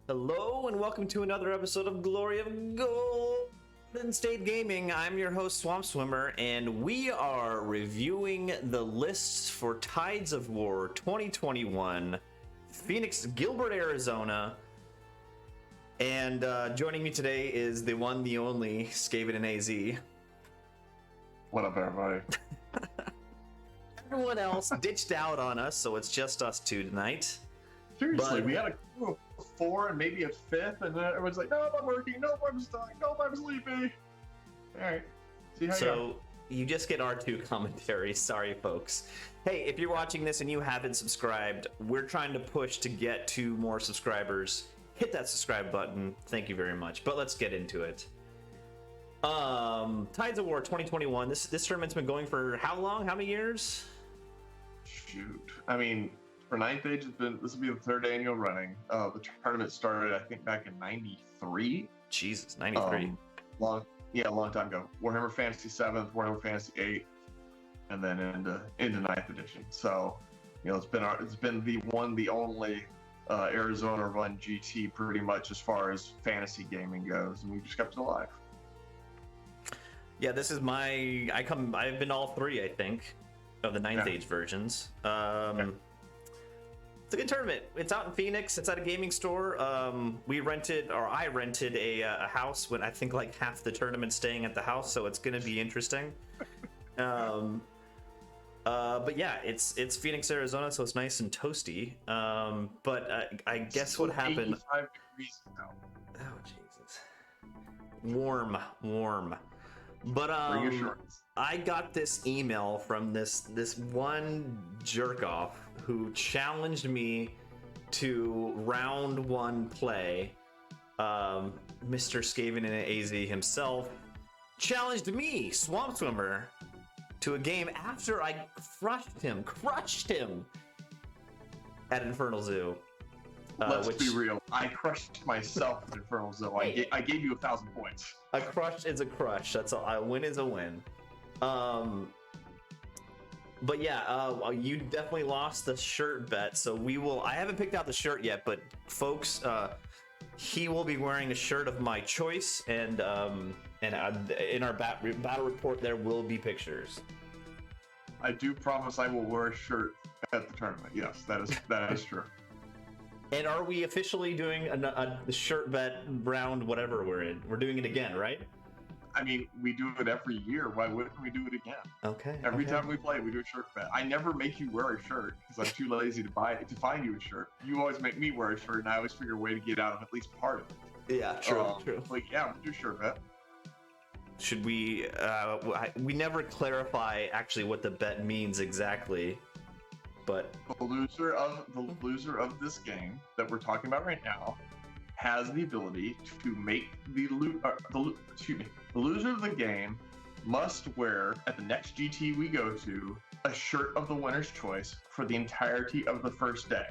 Hello and welcome to another episode of Glory of Golden State Gaming. I'm your host SwampSwimmer, and we are reviewing the lists for Tides of War 2021, Phoenix, Gilbert, Arizona. And joining me today is the one, the only SkaveninAZ. What up, everybody? Everyone else ditched out on us, so it's just us two tonight. Seriously, we had a crew of 4 and maybe a 5th, and then everyone's like, "Nope, I'm working. Nope, I'm stuck. Nope, I'm sleepy." All right. See how you just get R2 commentary. Sorry, folks. Hey, if you're watching this and you haven't subscribed, we're trying to push to get to more subscribers. Hit that subscribe button. Thank you very much. But let's get into it. Tides of War 2021. This tournament's been going for how long? How many years? Shoot. I mean, for 9th Age, this will be the 3rd annual running. The tournament started, I think, back in '93. Jesus, 93. A long time ago. Warhammer Fantasy 7th, Warhammer Fantasy 8th, and then into 9th edition. So, it's been the only Arizona run GT pretty much as far as fantasy gaming goes, and we just kept it alive. Yeah, this is I've been all 3, I think, of the 9th Age versions. It's a good tournament. It's out in Phoenix. It's at a gaming store. I rented a house when I think like half the tournament staying at the house, so it's gonna be interesting. But yeah, it's Phoenix, Arizona, so it's nice and toasty. But I guess what happened? 85 degrees now. Oh Jesus! Warm. But Bring your shorts. I got this email from this one jerk off who challenged me to round 1 play. Mr. SkaveninAZ himself challenged me, SwampSwimmer, to a game after I crushed him at Infernal Zoo. Let's be real. I crushed myself at Infernal Zoo. I gave you 1,000 points. A crush is a crush. That's all. A win is a win. But yeah, you definitely lost the shirt bet. So I haven't picked out the shirt yet, but folks, he will be wearing a shirt of my choice, and in our battle report there will be pictures. I do promise I will wear a shirt at the tournament. Yes, that is true. And are we officially doing a shirt bet round, whatever we're in? We're doing it again, right? I mean, we do it every year. Why wouldn't we do it again? Okay. Every time we play, we do a shirt bet. I never make you wear a shirt because I'm too lazy to find you a shirt. You always make me wear a shirt, and I always figure a way to get out of at least part of it. Yeah, true. But yeah, we'll do a shirt bet. Should we? We never clarify actually what the bet means exactly. But the loser of this game that we're talking about right now has the ability to make the loser of the game must wear at the next GT we go to a shirt of the winner's choice for the entirety of the first day.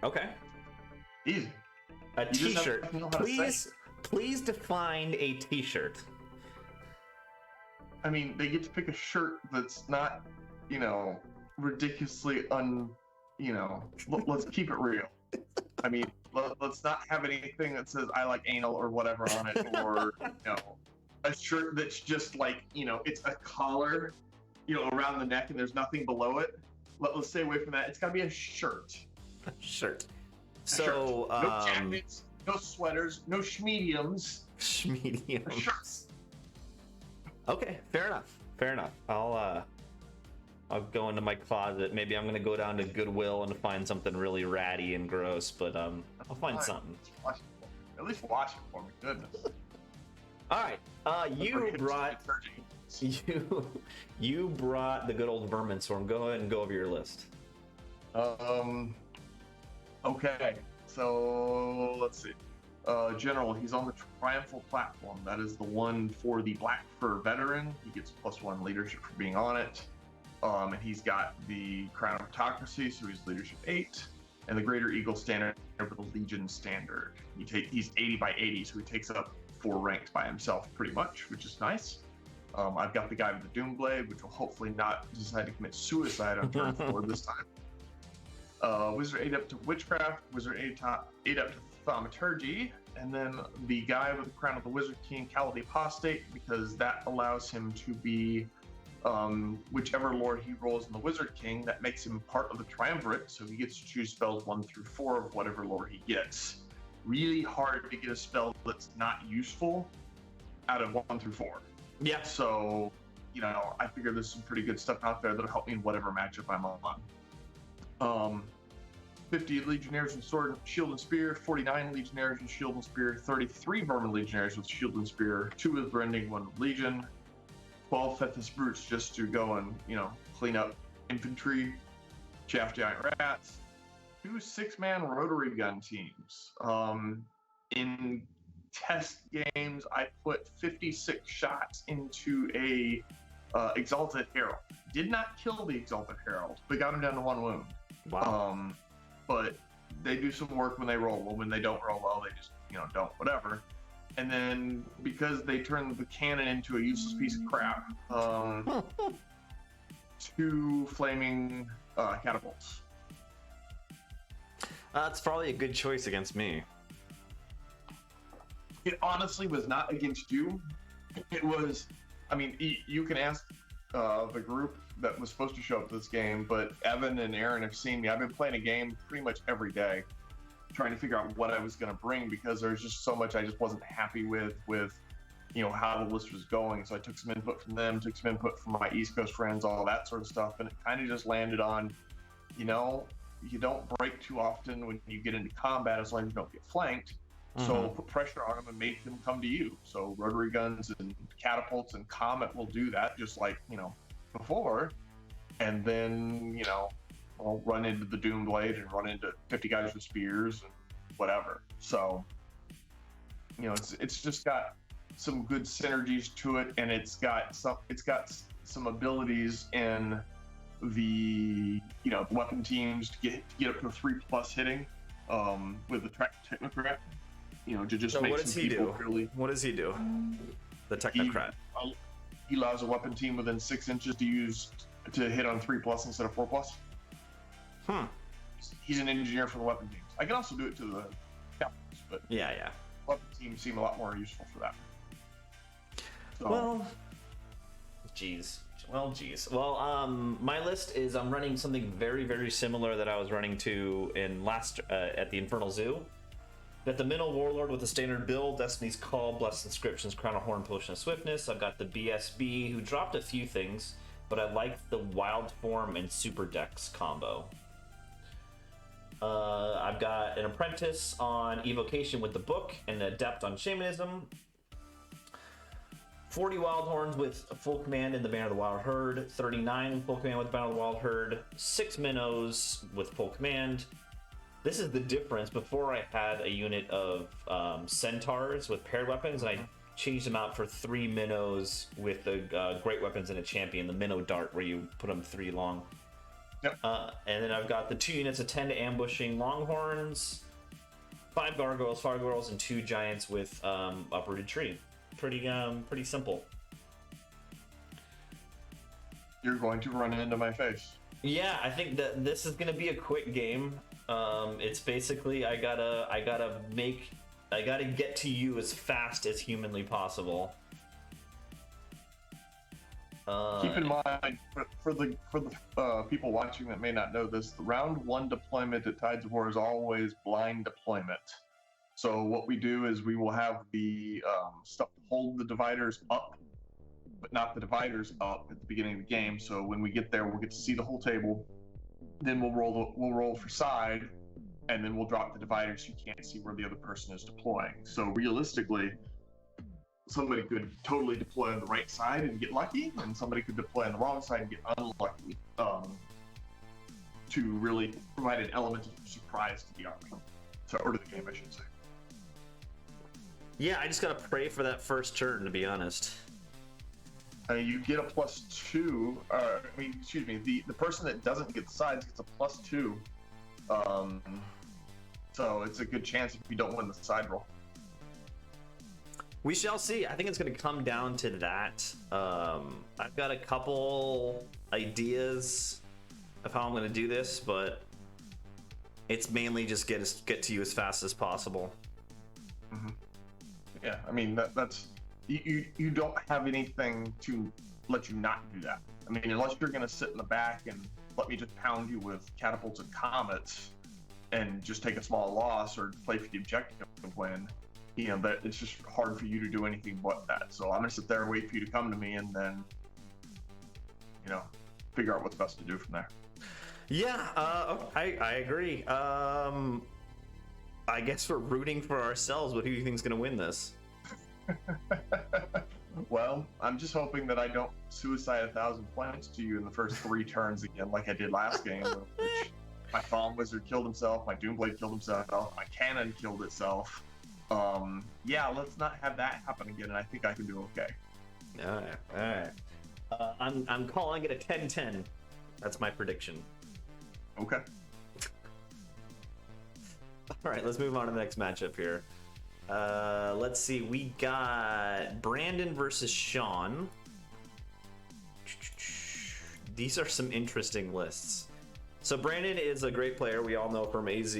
Okay. Easy. A t-shirt. Please define a t-shirt. I mean, they get to pick a shirt that's not, ridiculously let's keep it real. I mean, let's not have anything that says I like anal or whatever on it, or, a shirt that's just like, it's a collar, around the neck and there's nothing below it. Let's stay away from that. It's got to be a shirt. Shirt. So, no jackets, no sweaters, no schmediums. Shirts. Okay, fair enough. I'll go into my closet. Maybe I'm gonna go down to Goodwill and find something really ratty and gross, but I'll find something. At least wash it for me, goodness. All right, you brought the good old vermin swarm. Go ahead and go over your list. Okay, so let's see. General, he's on the Triumphal platform. That is the one for the Black Fur veteran. He gets +1 leadership for being on it. And he's got the Crown of Autocracy, so he's leadership 8, and the Greater Eagle standard for the Legion standard. He's 80 by 80, so he takes up 4 ranks by himself pretty much, which is nice. I've got the guy with the Doomblade, which will hopefully not decide to commit suicide on turn 4 this time. Wizard 8 up to Witchcraft, Wizard 8 up to Thaumaturgy, and then the guy with the Crown of the Wizard King, Cowardly Apostate, because that allows him to be whichever lord he rolls in the Wizard King, that makes him part of the Triumvirate, so he gets to choose spells 1 through 4 of whatever lord he gets. Really hard to get a spell that's not useful out of 1 through 4. Yeah. So, you know, I figure there's some pretty good stuff out there that'll help me in whatever matchup I'm on. 50 Legionnaires with Sword, Shield, and Spear, 49 Legionnaires with Shield and Spear, 33 Vermin Legionnaires with Shield and Spear, 2 with Branding, 1 with Legion, 12 Fethus Brutes just to go and, you know, clean up infantry, chaff giant rats, 2 6-man rotary gun teams. In test games, I put 56 shots into a Exalted Herald. Did not kill the Exalted Herald, but got him down to 1 wound. Wow. But they do some work when they roll well. When they don't roll well, they just, you know, don't, whatever. And then because they turn the cannon into a useless piece of crap, 2 flaming catapults. That's probably a good choice against me. It honestly was not against you. It was, I mean, you can ask the group that was supposed to show up to this game, but Evan and Aaron have seen me. I've been playing a game pretty much every day, trying to figure out what I was going to bring, because there's just so much I just wasn't happy with, you know, how the list was going. So I took some input from them, took some input from my East Coast friends, all that sort of stuff, and it kind of just landed on, you know, you don't break too often when you get into combat as long as you don't get flanked. So put pressure on them and make them come to you. So rotary guns and catapults and Comet will do that, just like, you know, before. And then, you know, I'll run into the Doomblade and run into 50 guys with spears and whatever. So, you know, it's just got some good synergies to it, and it's got some abilities in the, you know, weapon teams to get up to 3+ hitting with the Technocrat. You know, to just so make what does some he people do? really. What does he do? The Technocrat. He allows a weapon team within 6 inches to hit on 3+ instead of 4+. He's an engineer for the weapon teams. I can also do it to the captains, but Yeah. weapon teams seem a lot more useful for that. So, Well, geez. Well, my list is I'm running something very, very similar that I was running to in last at the Infernal Zoo. Got the Minnow Warlord with the standard build, Destiny's Call, Blessed Inscriptions, Crown of Horn, Potion of Swiftness. I've got the BSB, who dropped a few things, but I like the Wild Form and Super Dex combo. I've got an Apprentice on Evocation with the book, and an Adept on Shamanism. 40 Wild Horns with full command in the Banner of the Wild Herd. 39 with full command with the Banner of the Wild Herd. 6 Minnows with full command. This is the difference. Before I had a unit of Centaurs with paired weapons, and I changed them out for 3 Minnows with the great weapons and a champion, the Minnow Dart, where you put them 3 long. Yep. And then I've got the 2 units of 10 ambushing Longhorns, 5 Gargoyles, 5 Gargoyles, and 2 Giants with Uprooted Tree. Pretty simple. you're going to run into my face. Yeah, I think that this is gonna be a quick game. It's basically I gotta get to you as fast as humanly possible. Keep in mind, for the people watching that may not know this, the round 1 deployment at Tides of War is always blind deployment. So what we do is we will have the stuff to hold the dividers up, but not the dividers up at the beginning of the game. So when we get there, we'll get to see the whole table. Then we'll roll for side, and then we'll drop the dividers so you can't see where the other person is deploying. So realistically, somebody could totally deploy on the right side and get lucky, and somebody could deploy on the wrong side and get unlucky, to really provide an element of surprise to the army, or to the game, I should say. Yeah, I just gotta pray for that first turn, to be honest. You get a +2. The person that doesn't get the sides gets a +2. So it's a good chance if you don't win the side roll. We shall see. I think it's going to come down to that. I've got a couple ideas of how I'm going to do this, but It's mainly just get to you as fast as possible. Mm-hmm. Yeah, I mean that's you don't have anything to let you not do that. I mean, unless you're gonna sit in the back and let me just pound you with catapults and comets and just take a small loss or play for the objective win, that it's just hard for you to do anything but that. So I'm gonna sit there and wait for you to come to me and then, figure out what's best to do from there. Yeah, I agree. I guess we're rooting for ourselves, but who do you think is going to win this? Well, I'm just hoping that I don't suicide 1,000 points to you in the first 3 turns again, like I did last game, which my Fallen Wizard killed himself, my Doomblade killed himself, my Cannon killed itself. Yeah, let's not have that happen again, and I think I can do okay. All right. I'm calling it a 10-10. That's my prediction. Okay. All right, let's move on to the next matchup here. Let's see. We got Brandon versus Sean. These are some interesting lists. So Brandon is a great player. We all know from AZ,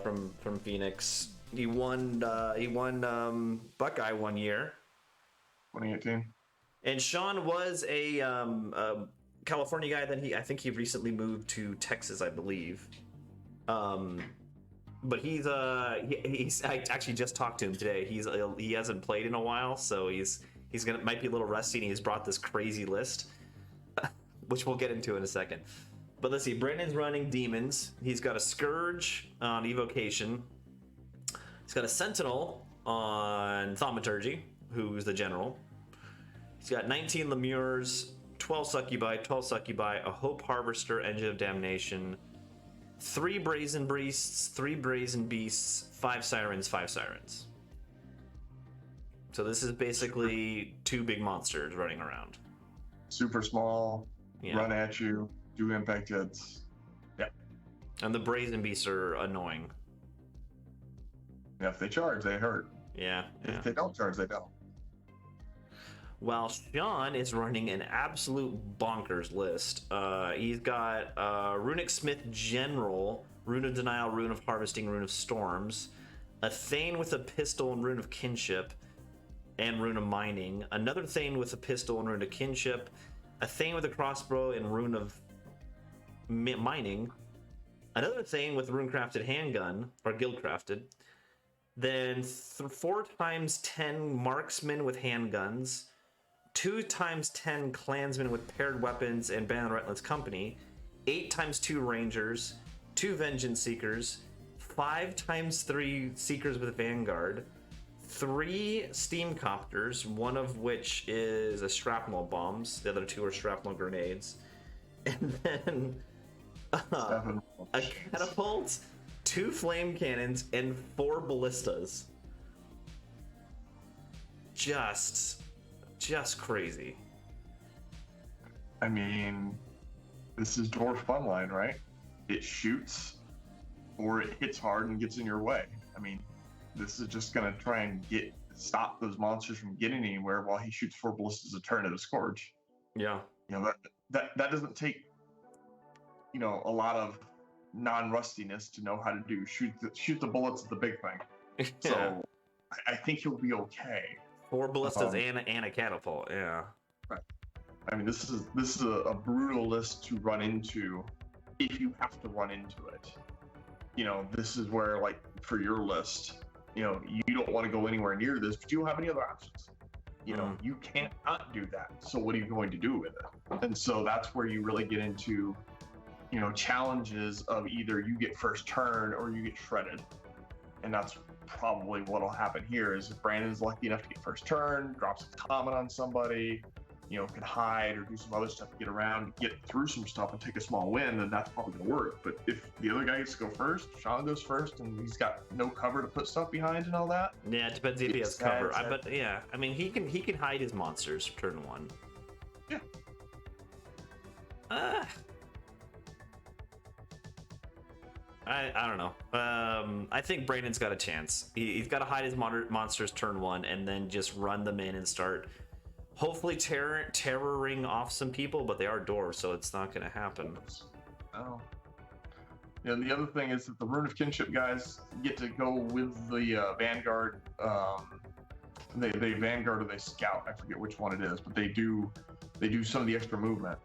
from Phoenix. He won Buckeye one year, 2018. And Sean was a California guy. Then I think he recently moved to Texas, I believe. But he's I actually just talked to him today. He hasn't played in a while, so might be a little rusty, and he's brought this crazy list, which we'll get into in a second. But let's see, Brandon's running demons. He's got a Scourge on Evocation. He's got a Sentinel on Thaumaturgy, who's the general. He's got 19 Lemures, 12 Succubi, a Hope Harvester, Engine of Damnation, 3 Brazen Beasts, 3 Brazen Beasts, 5 Sirens, 5 Sirens. So this is basically 2 big monsters running around. Super small, run at you, do impact hits. Yeah. And the Brazen Beasts are annoying. Yeah, if they charge, they hurt. Yeah. If they don't charge, they don't. While Sean is running an absolute bonkers list. He's got Runic Smith General, Rune of Denial, Rune of Harvesting, Rune of Storms, a Thane with a Pistol and Rune of Kinship, and Rune of Mining, another Thane with a Pistol and Rune of Kinship, a Thane with a Crossbow and Rune of Mining, another Thane with Runecrafted Handgun, or Guildcrafted, then 4 times 10 Marksmen with Handguns, 2 times 10 Clansmen with paired weapons and Ban Relentless Company, 8 times 2 Rangers, 2 Vengeance Seekers, 5 times 3 Seekers with Vanguard, 3 Steam Copters, one of which is a Shrapnel Bombs, the other 2 are Shrapnel Grenades, and then a Catapult, 2 Flame Cannons, and 4 Ballistas. Just crazy. I mean, this is Dwarf Funline, right? It shoots or it hits hard and gets in your way. I mean, this is just going to try and stop those monsters from getting anywhere while he shoots 4 ballistas a turn at a Scourge. Yeah. That doesn't take, a lot of non-rustiness to know how to do. Shoot the bullets at the big thing. Yeah. So I think he'll be okay. 4 ballistas and a catapult, yeah. Right. I mean, this is a brutal list to run into if you have to run into it. This is where, like, for your list, you don't want to go anywhere near this, but you don't have any other options. You can't not do that. So what are you going to do with it? And so that's where you really get into, challenges of either you get first turn or you get shredded. And that's probably what'll happen here is if Brandon's lucky enough to get first turn, drops a comment on somebody, can hide or do some other stuff to get around, get through some stuff and take a small win, then that's probably gonna work. But if the other guy gets to go first, Sean goes first, and he's got no cover to put stuff behind and all that. Yeah, it depends if he has cover. But yeah, I mean, he can hide his monsters turn 1. Yeah. I don't know. I think Brandon's got a chance. He's got to hide his monsters turn 1 and then just run them in and start hopefully terroring off some people, but they are dwarves, so it's not going to happen. Oh. the other thing is that the Rune of Kinship guys get to go with the Vanguard. They Vanguard or they Scout. I forget which one it is, but they do some of the extra movement.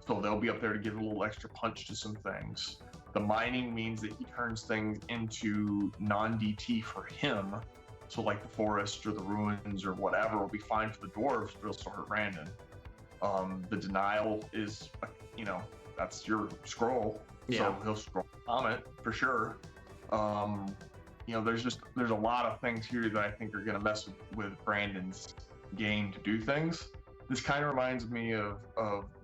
So they'll be up there to give a little extra punch to some things. The mining means that he turns things into non-DT for him. So like the forest or the ruins or whatever will be fine for the dwarves, but it'll hurt Brandon. The denial is, that's your scroll. Yeah. So he'll scroll comment for sure. There's a lot of things here that I think are going to mess with Brandon's game to do things. This kind of reminds me of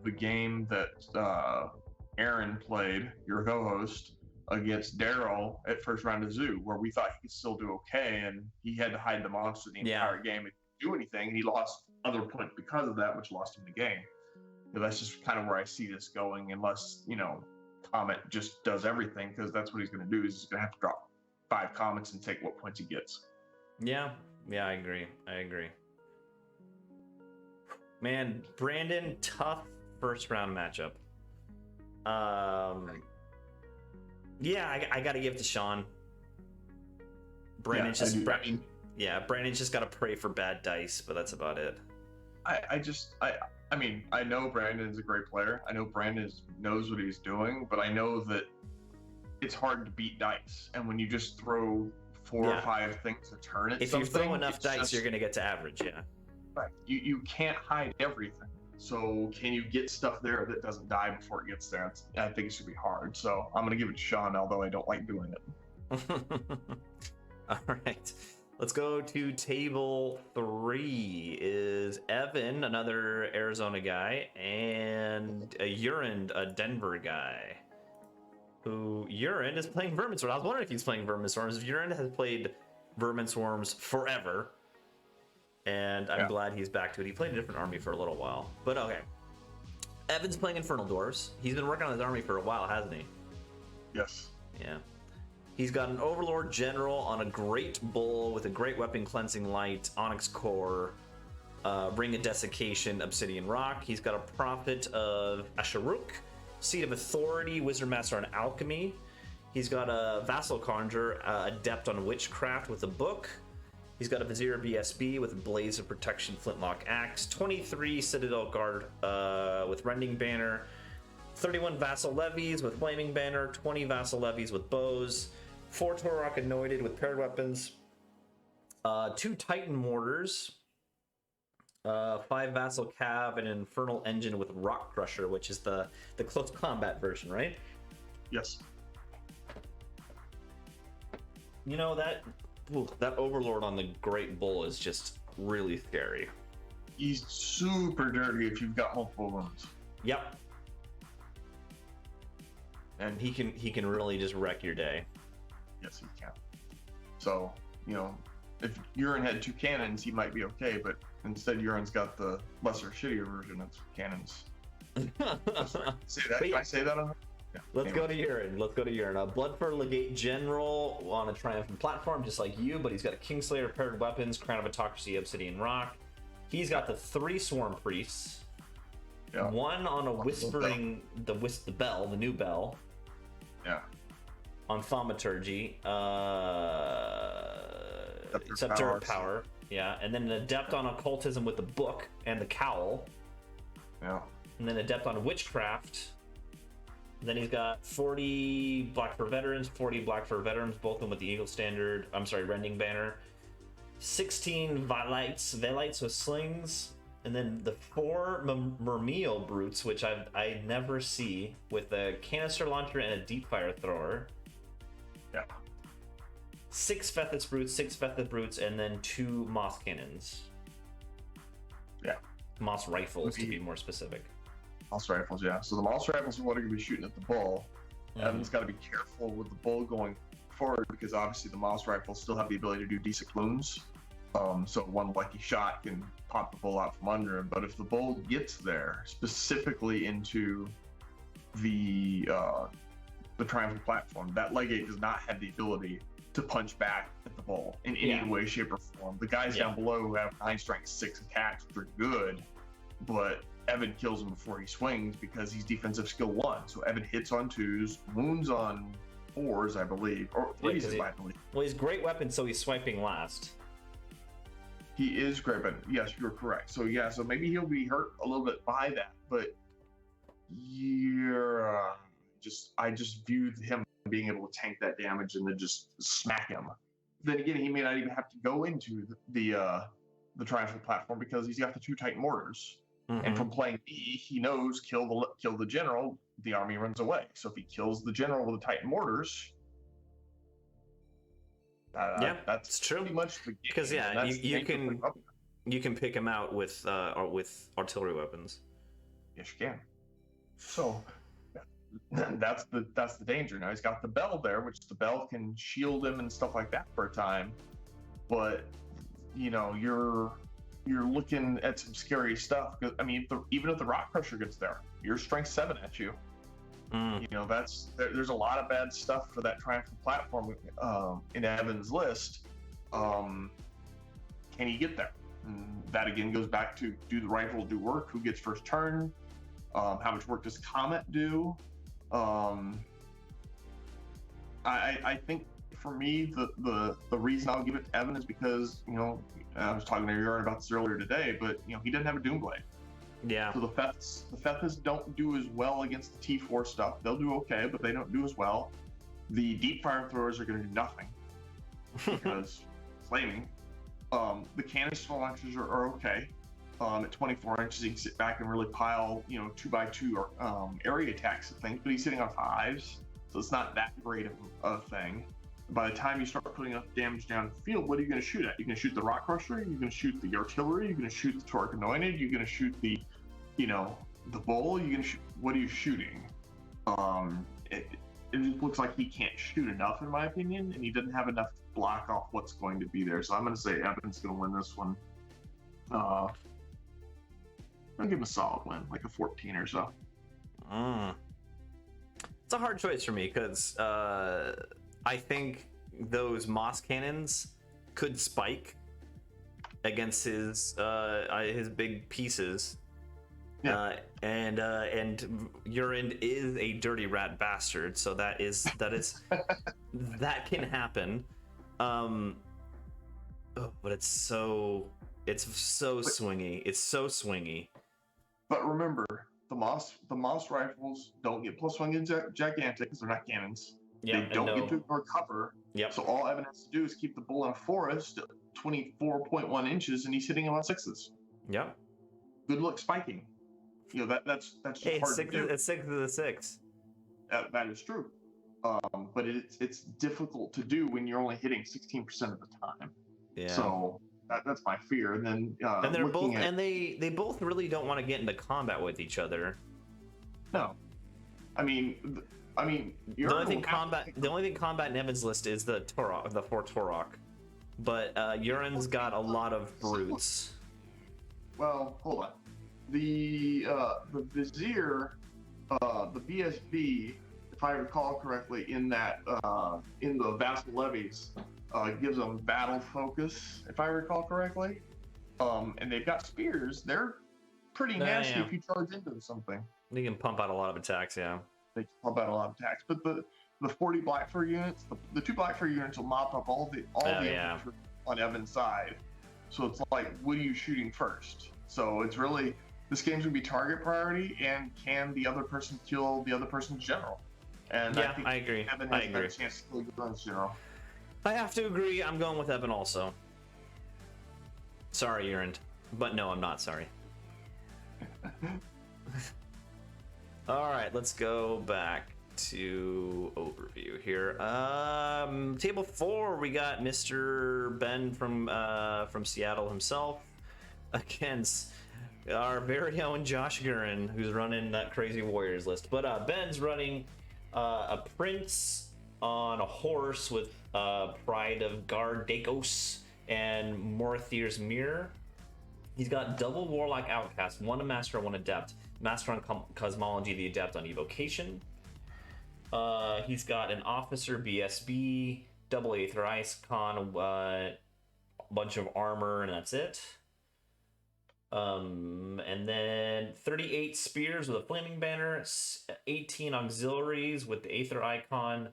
the game that Aaron played, your co-host, against Daryl at first round of Zoo, where we thought he could still do okay, and he had to hide the monster the entire game and do anything, and he lost other points because of that, which lost him the game. That's just kind of where I see this going, unless Comet just does everything, because that's what he's going to do. Is he's going to have to drop 5 comments and take what points he gets. Yeah, I agree. Man, Brandon, tough first round matchup. I got to give it to Sean. Brandon's Brandon's just got to pray for bad dice, but that's about it. I know Brandon's a great player. I know Brandon knows what he's doing, but I know that it's hard to beat dice. And when you just throw 4 or 5 things a turn at if you throw enough dice, you're going to get to average, yeah. Right. You can't hide everything. So can you get stuff there that doesn't die before it gets there? I think it should be hard. So I'm going to give it to Sean, although I don't like doing it. All right. Let's go to table 3. Is Evan, another Arizona guy, and Urine, a Denver guy. Urine is playing Vermin Swarms. I was wondering if he's playing Vermin Swarms. Urine has played Vermin Swarms forever. And I'm glad he's back to it. He played a different army for a little while. But okay. Evan's playing Infernal Dwarves. He's been working on his army for a while, hasn't he? Yes. Yeah. He's got an Overlord General on a Great Bull with a Great Weapon Cleansing Light, Onyx Core, Ring of Desiccation, Obsidian Rock. He's got a Prophet of Asharuk, Seat of Authority, Wizard Master on Alchemy. He's got a Vassal Conjure, Adept on Witchcraft with a book. He's got a Vizier BSB with Blaze of Protection, Flintlock Axe, 23 Citadel Guard with Rending Banner, 31 Vassal Levies with Flaming Banner, 20 Vassal Levies with Bows, 4 Torok Anointed with Paired Weapons, 2 Titan Mortars, 5 Vassal Cav, and an Infernal Engine with Rock Crusher, which is the close combat version, right? Yes. That Overlord on the Great Bull is just really scary. He's super dirty if you've got multiple wounds. Yep. And he can really just wreck your day. Yes, he can. So, if Urine had 2 cannons, he might be okay, but instead Urine's got the lesser, shittier version of cannons. Say that? Can I say that on? Yeah. Let's go to Urine. Bloodfur Legate General on a Triumphant platform, just like you, but he's got a Kingslayer, Paired Weapons, Crown of Autocracy, Obsidian Rock. He's got the 3 Swarm Priests. Yeah. 1 on a Whispering, the Bell, the new Bell. Yeah. On Thaumaturgy. Scepter Power. Yeah. And then an Adept on Occultism with the book and the cowl. Yeah. And then Adept on Witchcraft. Then he's got 40 Black Fur Veterans, 40 Black Fur Veterans, both of them with the Eagle Standard, Rending Banner. 16 Velites with slings. And then the 4 Mermeal Brutes, which I never see, with a Canister Launcher and a Deep Fire Thrower. Yeah. 6 Fethid Brutes, and then 2 Moss Cannons. Yeah. Moss Rifles, to be more specific. Moss Rifles, yeah. So the Moss Rifles are what are going to be shooting at the bull. Evan's got to be careful with the bull going forward, because obviously the Moss Rifles still have the ability to do decent wounds. So one lucky shot can pop the bull out from under him. But if the bull gets there, specifically into the Triumphant platform, that Legate does not have the ability to punch back at the bull in any way, shape, or form. The guys down below who have 9 strength, 6 attacks, which are good, but Evan kills him before he swings because he's defensive skill 1. So Evan hits on 2s, wounds on 4s, I believe, or 3s, I believe. Well, he's great weapon, so he's swiping last. He is great, but yes, you're correct. So yeah, so maybe he'll be hurt a little bit by that, but I just viewed him being able to tank that damage and then just smack him. Then again, he may not even have to go into the triumphal platform because he's got the 2 Titan mortars. Mm-hmm. And from playing B, he knows kill the general, the army runs away. So if he kills the general with the Titan mortars, that's true. Pretty much the game. Because you can pick him out with artillery weapons. Yes, you can. So that's the danger. Now he's got the bell there, which the bell can shield him and stuff like that for a time. But you're looking at some scary stuff. I mean, even if the rock crusher gets there, you're strength 7 at you. There's a lot of bad stuff for that triumphal platform in Evan's list. Can he get there? And that again goes back to, do the rifles do work? Who gets first turn? How much work does Comet do? I think for me the reason I'll give it to Evan is because I was talking to Aaron about this earlier today, but he doesn't have a Doomblade. Yeah. So the Fethas don't do as well against the T4 stuff. They'll do okay, but they don't do as well. The deep fire throwers are going to do nothing because flaming. The canister launchers are okay. At 24 inches, he can sit back and really pile 2x2 area attacks and things, but he's sitting on 5s, so it's not that great of a thing. By the time you start putting enough damage down the field, what are you going to shoot at? You're going to shoot the rock crusher, you're going to shoot the artillery, you're going to shoot the Torque Anointed, you're going to shoot the bull, you're going to shoot, what are you shooting? It just looks like he can't shoot enough, in my opinion, and he doesn't have enough to block off what's going to be there. So I'm going to say Evan's going to win this one. I'll give him a solid win, like a 14 or so. It's a hard choice for me because I think those moss cannons could spike against his big pieces. Yeah. And Urine is a dirty rat bastard, so that can happen. But it's so swingy. It's so swingy. But remember, the moss rifles don't get +1 against gigantic because they're not cannons. Yep, they don't get to ignore cover. Yep. So all Evan has to do is keep the bull in a forest at 24.1 inches, and he's hitting him on 6s. Yep. Good luck spiking. That's just hard to do. It's 6 to the 6. That is true. But it's difficult to do when you're only hitting 16% of the time. Yeah. So that's my fear. And then they both really don't want to get into combat with each other. No. I mean, the only thing combat in Evan's list is the 4 Torok, but Urine's got a lot of brutes. Well, hold on. The Vizier, the BSB, if I recall correctly, in the Vassal Levies, gives them battle focus, if I recall correctly. And they've got spears. They're pretty nasty if you charge into something. They can pump out a lot of attacks, yeah. They can pump out a lot of attacks. But the 40 Black Fur units, the 2 Black Fur units will mop up all the infantry on Evan's side. So it's like, what are you shooting first? So it's really, this game's gonna be target priority, and can the other person kill the other person's general? And I agree. Evan has a better chance to kill Urine's general. I have to agree. I'm going with Evan also. Sorry, Urine. But no, I'm not sorry. All right, let's go back to overview here. Table 4, we got Mr. Ben from Seattle himself against our very own Josh Gurin, who's running that crazy Warriors list. But Ben's running a prince on a horse with Pride of Gardakos and Morthir's Mirror. He's got double Warlock Outcast, 1 a Master, 1 Adept. Master on Cosmology, the Adept on Evocation. He's got an Officer BSB, double Aether Icon, a bunch of armor, and that's it. And then 38 spears with a flaming banner, 18 auxiliaries with the Aether Icon,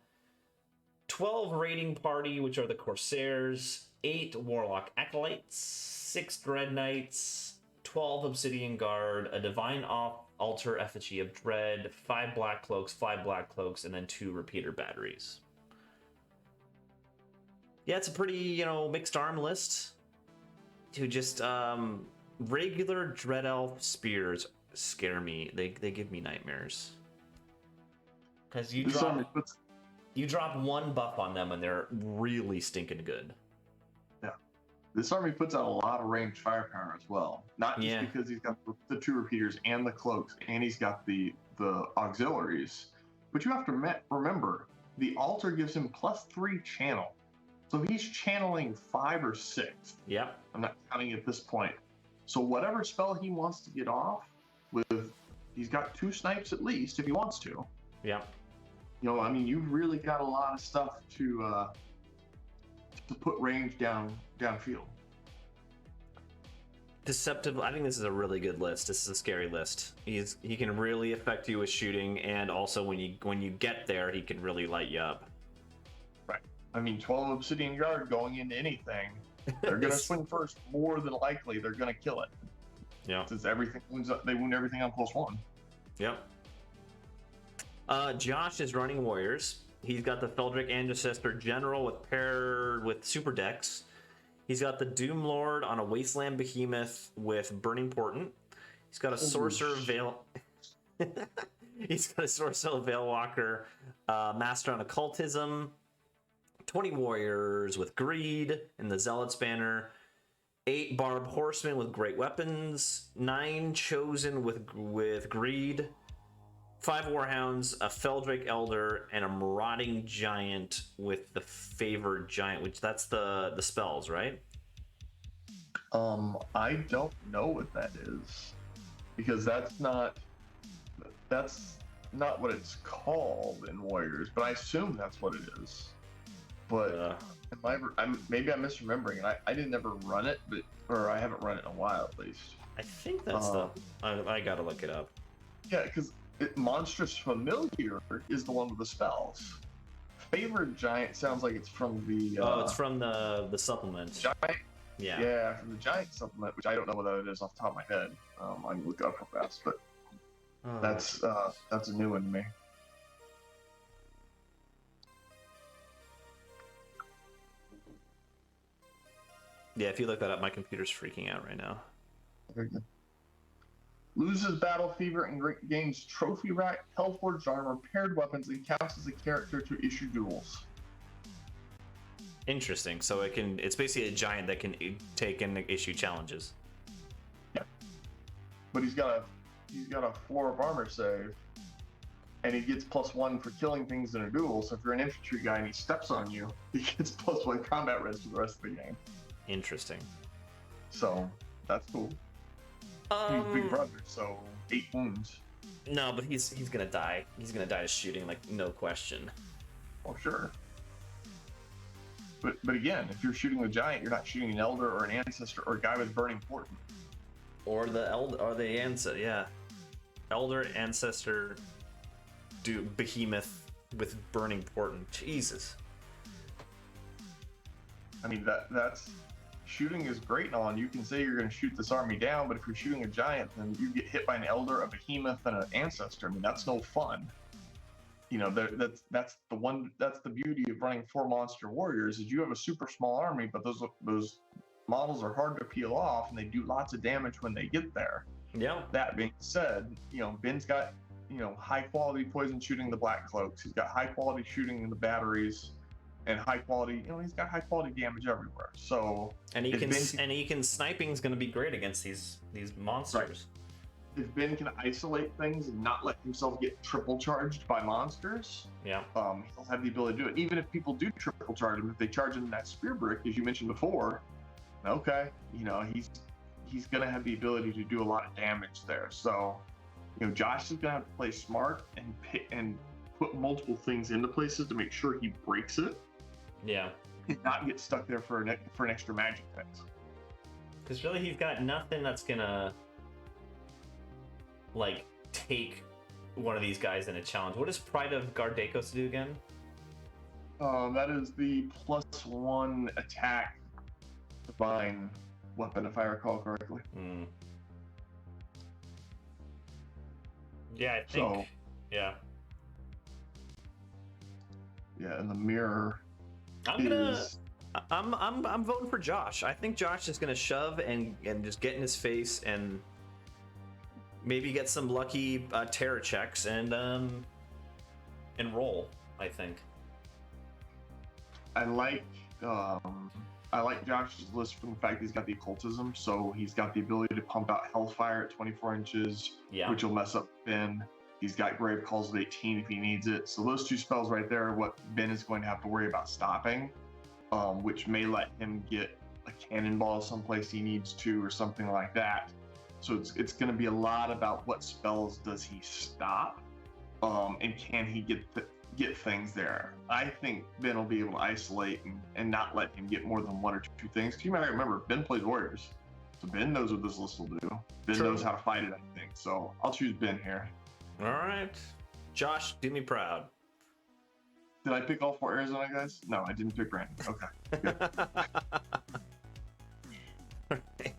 12 raiding party, which are the Corsairs, 8 Warlock Acolytes, 6 Dread Knights, 12 Obsidian Guard, a Divine Altar Effigy of Dread, 5 Black Cloaks, 5 Black Cloaks, and then 2 Repeater Batteries. Yeah, it's a pretty, mixed arm list. To just, regular Dread Elf Spears scare me. They give me nightmares. Because you drop 1 buff on them and they're really stinking good. Yeah. This army puts out a lot of ranged firepower as well. Not just because he's got the 2 repeaters and the cloaks, and he's got the auxiliaries. But you have to remember, the altar gives him +3 channel. So he's channeling 5 or 6. Yep. I'm not counting at this point. So whatever spell he wants to get off with, he's got 2 snipes at least if he wants to. Yeah. You've really got a lot of stuff to put range downfield. Deceptive. I think this is a really good list. This is a scary list. He can really affect you with shooting, and also when you get there, he can really light you up. Right. 12 Obsidian Guard going into anything, they're gonna swing first. More than likely, they're gonna kill it. Yeah. Since they wound everything on +1. Yep. Josh is running Warriors. He's got the Feldric Ancestor General paired with Super Dex. He's got the Doom Lord on a Wasteland Behemoth with Burning Portent. He's got a Sorcerer Veil. He's got a Sorcerer Veilwalker Master on Occultism. 20 Warriors with Greed and the Zealot's Banner. 8 Barb Horsemen with Great Weapons. 9 Chosen with Greed. 5 Warhounds, a Feldric Elder, and a Marauding Giant with the Favored Giant, which that's the spells, right? I don't know what that is, because that's not what it's called in Warriors, but I assume that's what it is. But maybe I'm misremembering it. I didn't ever run it, or I haven't run it in a while at least. I think that's I gotta look it up. Yeah, because Monstrous Familiar is the one with the spells. Favored Giant sounds like it's from the... it's from the supplement. Giant? Yeah, from the Giant supplement, which I don't know what that is off the top of my head. I can look it up real fast, but that's a new one to me. Yeah, if you look that up, my computer's freaking out right now. Very good. Loses Battle Fever and gains Trophy Rack, Hellforged Armor, paired weapons, and counts as a character to issue duels. Interesting. So it's basically a giant that can take and issue challenges. Yeah. But he's got a 4 of armor save, and he gets +1 for killing things in a duel. So if you're an infantry guy and he steps on you, he gets +1 combat res for the rest of the game. Interesting. So that's cool. He's big brother, so 8 wounds. No, but he's gonna die. He's gonna die to shooting, like, no question. Oh, sure. But again, if you're shooting a giant, you're not shooting an elder or an ancestor or a guy with burning portent. Or the ancestor, yeah. Elder, ancestor, behemoth with burning portent. Jesus. That's shooting is great and all, and you can say you're going to shoot this army down, but if you're shooting a giant, then you get hit by an elder, a behemoth, and an ancestor. That's no fun. That's the beauty of running 4 monster warriors, is you have a super small army, but those models are hard to peel off, and they do lots of damage when they get there. Yeah. That being said, Ben's got high quality poison shooting the black cloaks. He's got high quality shooting in the batteries. And high quality, he's got high quality damage everywhere. So sniping is going to be great against these monsters. Right. If Ben can isolate things and not let himself get triple charged by monsters, he'll have the ability to do it. Even if people do triple charge him, if they charge him that spear brick, as you mentioned before, okay, he's going to have the ability to do a lot of damage there. So, Josh is going to have to play smart and put multiple things into places to make sure he breaks it. Yeah. And not get stuck there for an extra magic phase. Because really, he's got nothing that's gonna take one of these guys in a challenge. What does Pride of Gardakos do again? That is the +1 attack divine weapon, if I recall correctly. Hmm. Yeah, I think. So, yeah. Yeah, and the mirror I'm voting for Josh. I think Josh is gonna shove and just get in his face and maybe get some lucky terror checks and roll. I think. I like Josh's list from the fact he's got the occultism, so he's got the ability to pump out Hellfire at 24 inches, which will mess up Ben. He's got Grave Calls at 18 if he needs it. So those two spells right there are what Ben is going to have to worry about stopping, which may let him get a cannonball someplace he needs to or something like that. So it's going to be a lot about what spells does he stop, and can he get things there. I think Ben will be able to isolate and not let him get more than one or two things. You might remember, Ben plays Warriors, so Ben knows what this list will do. Ben knows how to fight it, I think. So I'll choose Ben here. All right. Josh, do me proud. Did I pick all 4 Arizona guys? No, I didn't pick Brandon. Okay. Good. All right.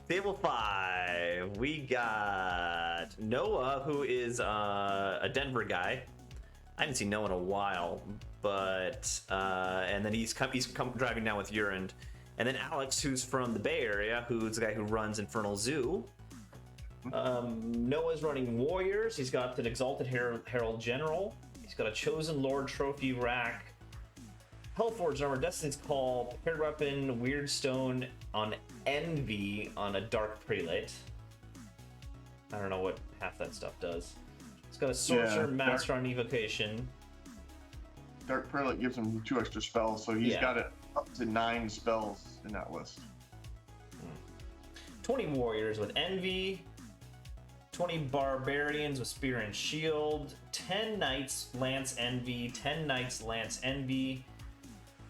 Table 5. We got Noah, who is a Denver guy. I haven't seen Noah in a while, but and then he's come driving down with Urine. And then Alex, who's from the Bay Area, who's the guy who runs Infernal Zoo. Noah's running Warriors. He's got an Exalted Herald General. He's got a Chosen Lord Trophy Rack, Hellforged Armor, Destiny's Call, Prepared Weapon, Weirdstone on Envy on a Dark Prelate. I don't know what half that stuff does. He's got a Sorcerer Master on Evocation. Dark Prelate gives him 2 extra spells, so he's got it up to 9 spells in that list. 20 Warriors with Envy. 20 Barbarians with Spear and Shield, 10 Knights, Lance Envy, 10 Knights, Lance Envy,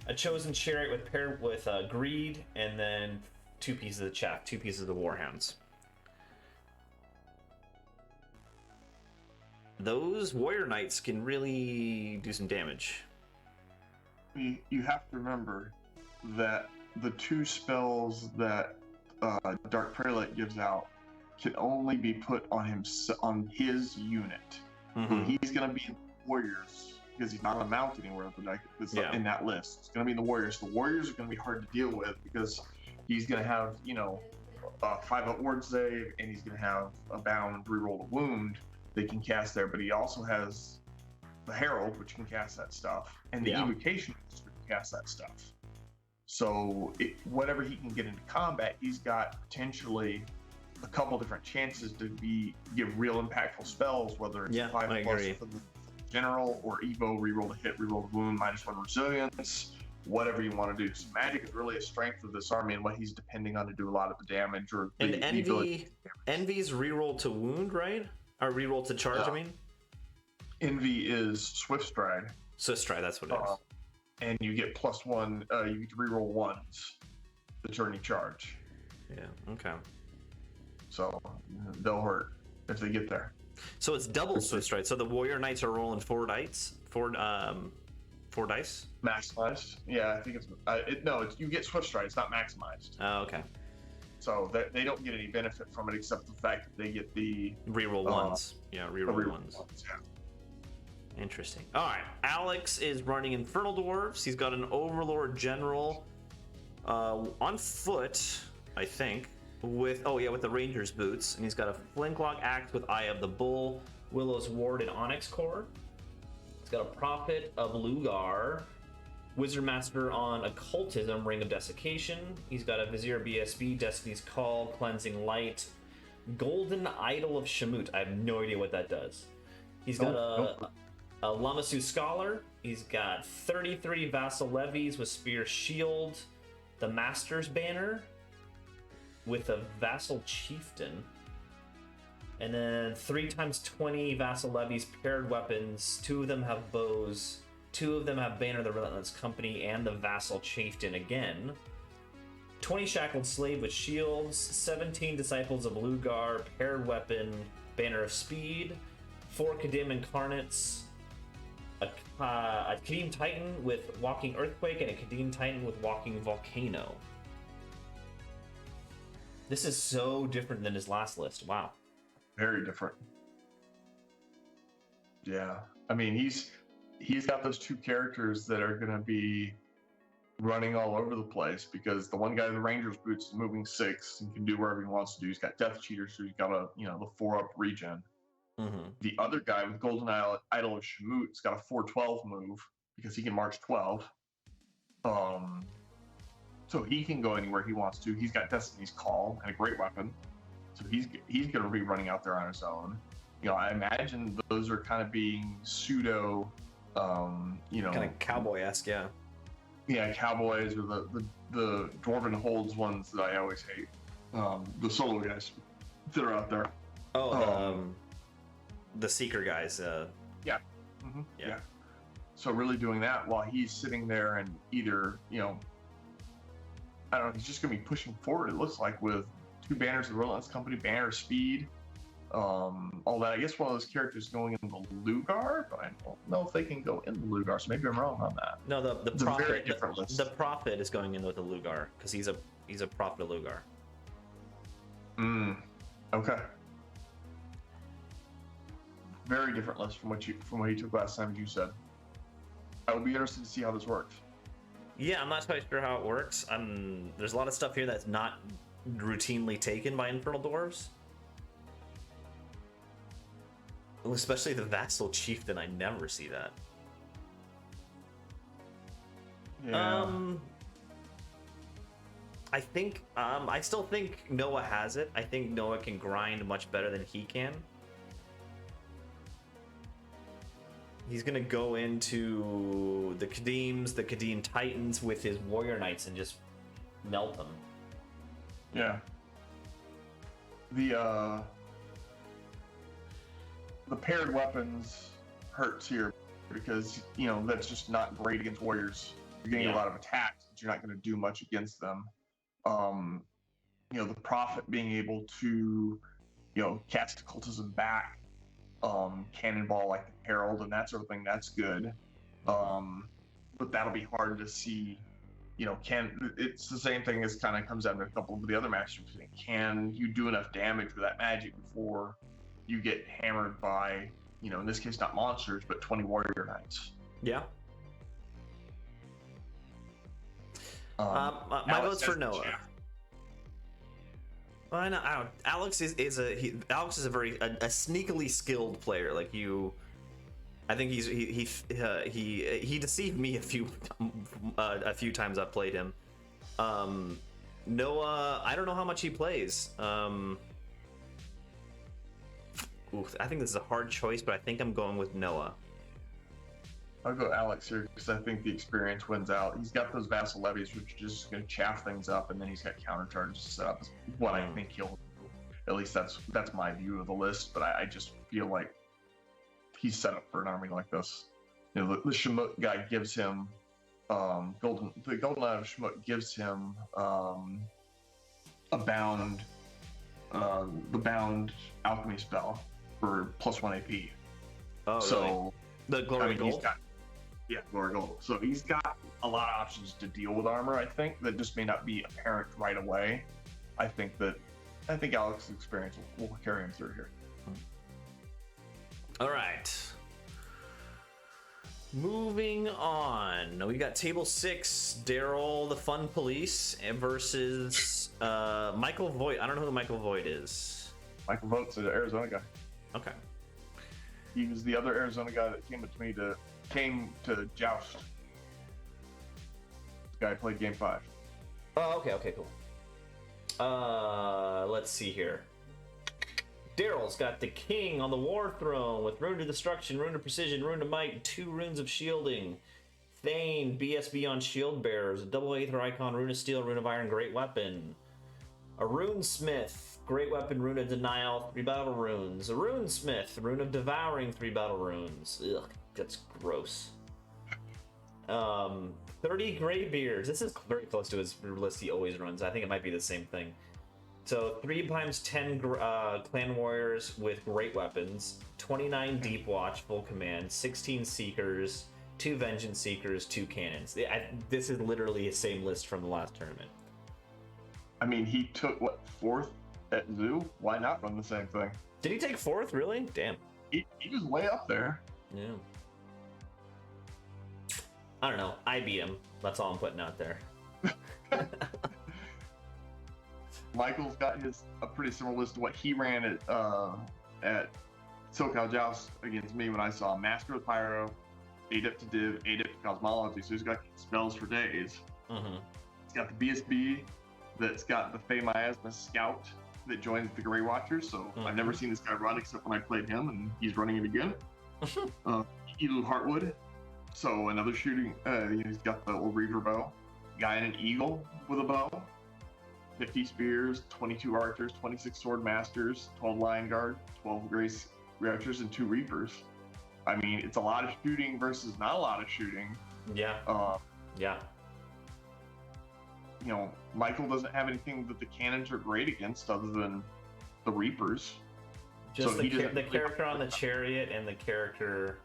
a Chosen Chariot paired with Greed, and then 2 pieces of the Chaff, 2 pieces of the Warhounds. Those Warrior Knights can really do some damage. You have to remember that the 2 spells that Dark Prelate gives out can only be put on his unit. So he's going to be in Warriors because he's not on mount anywhere in that list. It's going to be in the Warriors. The Warriors are going to be hard to deal with because he's going to have, 5-up ward save, and he's going to have a bound, reroll a wound they can cast there. But he also has the Herald, which can cast that stuff, and the Evocation, which can cast that stuff. So whatever he can get into combat, he's got potentially a couple different chances to give real impactful spells, whether it's 5+ for the general or Evo, reroll to hit, reroll to wound, -1 resilience, whatever you want to do. So magic is really a strength of this army and what he's depending on to do a lot of the damage. Envy's reroll to wound, right? Or reroll to charge, I mean? Envy is Swift Stride. Swift Stride, that's what it is. And you get +1, you get to reroll ones the turn you charge. Yeah, okay. So they'll hurt if they get there. So it's double Swift Stride. So the Warrior Knights are rolling 4 dice. 4 dice. Maximized. Yeah, I think it's you get Swift Stride. It's not maximized. Oh, okay. So they don't get any benefit from it except the fact that they get the reroll ones. Yeah, reroll ones. Yeah. Interesting. All right, Alex is running Infernal Dwarves. He's got an Overlord General on foot, I think. With the Ranger's boots, and he's got a Flintlock Axe with Eye of the Bull, Willow's Ward, and Onyx Core. He's got a Prophet of Lugar, Wizard Master on Occultism, Ring of Desiccation. He's got a Vizier BSB, Destiny's Call, Cleansing Light, Golden Idol of Shamut. I have no idea what that does. He's got a Lamasu Scholar. He's got 33 Vassal Levies with Spear Shield, the Master's Banner, with a Vassal Chieftain, and then 3 × 20 Vassal Levies, paired weapons. 2 of them have bows, 2 of them have Banner of the Relentless Company and the Vassal Chieftain again. 20 Shackled Slave with shields, 17 Disciples of Lugar, paired weapon, Banner of Speed, 4 Kadim Incarnates, a Kadim Titan with Walking Earthquake and a Kadim Titan with Walking Volcano. This is so different than his last list. Wow. Very different. Yeah. I mean, he's got those two characters that are going to be running all over the place, because the one guy with the Ranger's boots is moving 6 and can do whatever he wants to do. He's got Death Cheater, so he's got the 4-up regen. Mm-hmm. The other guy with Golden Idol of Shamut's got a 4-12 move because he can march 12. So he can go anywhere he wants to. He's got Destiny's Call and a great weapon, so he's going to be running out there on his own. I imagine those are kind of being pseudo, kind of cowboy-esque, yeah. Yeah, cowboys, or the Dwarven Holds ones that I always hate. The solo guys that are out there. The Seeker guys. Yeah. Mm-hmm. Yeah. So really doing that while he's sitting there, and either, I don't know, he's just going to be pushing forward, it looks like, with 2 banners of the Relentless Company, banner speed, all that. I guess one of those characters going in the Lugar, but I don't know if they can go in the Lugar, so maybe I'm wrong on that. No, the Prophet. Very different list. The Prophet is going in with the Lugar because he's a Prophet of Lugar. Okay. Very different list from what you took last time, as you said. I will be interested to see how this works. Yeah, I'm not quite sure how it works. There's a lot of stuff here that's not routinely taken by Infernal Dwarves. Especially the Vassal Chieftain, I never see that. Yeah. I still think Noah has it. I think Noah can grind much better than he can. He's gonna go into the Kadims, the Kadim Titans with his Warrior Knights and just melt them. Yeah. The paired weapons hurts here because, that's just not great against warriors. You're getting a lot of attacks, but you're not going to do much against them. The Prophet being able to, cast cultism back, cannonball like the Herald and that sort of thing, that's good. But that'll be hard to see. It's the same thing as kind of comes down to a couple of the other masters. Can you do enough damage with that magic before you get hammered by, in this case, not monsters, but 20 Warrior Knights? Yeah. My vote's for Noah. Well, I know. Alex is a very sneakily skilled player. Like you, I think he deceived me a few times I've played him. Noah, I don't know how much he plays. I think this is a hard choice, but I think I'm going with Noah. I'll go Alex here because I think the experience wins out. He's got those Vassal Levies, which are just going to chaff things up, and then he's got countercharges set up. Is what I think he'll do. At least that's my view of the list, but I just feel like he's set up for an army like this. The Shamut guy gives him the Golden Light of Shamut gives him the bound alchemy spell for +1 AP. Oh, so really? The Glory Gold? Glory Gold. So he's got a lot of options to deal with armor, I think, that just may not be apparent right away. I think Alex's experience will carry him through here. All right. Moving on. We got table 6, Daryl the Fun Police versus Michael Voigt. I don't know who Michael Voigt is. Michael Voigt's an Arizona guy. Okay. He was the other Arizona guy that came to Joust. This guy played game 5. Oh, okay, cool. Let's see here. Daryl's got the King on the War Throne with Rune to Destruction, Rune to Precision, Rune to Might, 2 runes of shielding. Thane, BSB on Shield Bearers, a double Aether Icon, Rune of Steel, Rune of Iron, Great Weapon. A Rune Smith, Great Weapon, Rune of Denial, 3 battle runes. A Rune Smith, Rune of Devouring, 3 battle runes. Ugh, that's gross. 30 Greybeards. This is very close to his list he always runs. I think it might be the same thing. So 3 times 10 clan warriors with great weapons, 29 deep watch full command, 16 seekers, 2 vengeance seekers, 2 cannons. This is literally the same list from the last tournament. I mean, he took what, 4th at Zoo? Why not run the same thing? Did he take 4th? Really? Damn. He was way up there. Yeah. I don't know. I beat him. That's all I'm putting out there. Michael's got a pretty similar list to what he ran at SoCal Joust against me when I saw Master of Pyro, Adept to Div, Adept to Cosmology. So he's got spells for days. Mm-hmm. He's got the BSB that's got the Fey Miasma Scout that joins the Grey Watchers. So I've never seen this guy run except when I played him, and he's running it again. Elu Heartwood. So another shooting. He's got the old Reaver bow. Guy in an eagle with a bow. 50 spears, 22 archers, 26 sword masters, 12 lion guard, 12 grace archers, and 2 reapers. I mean, it's a lot of shooting versus not a lot of shooting. Yeah. Yeah. You know, Michael doesn't have anything that the cannons are great against other than the reapers. Just so the character on the chariot and the character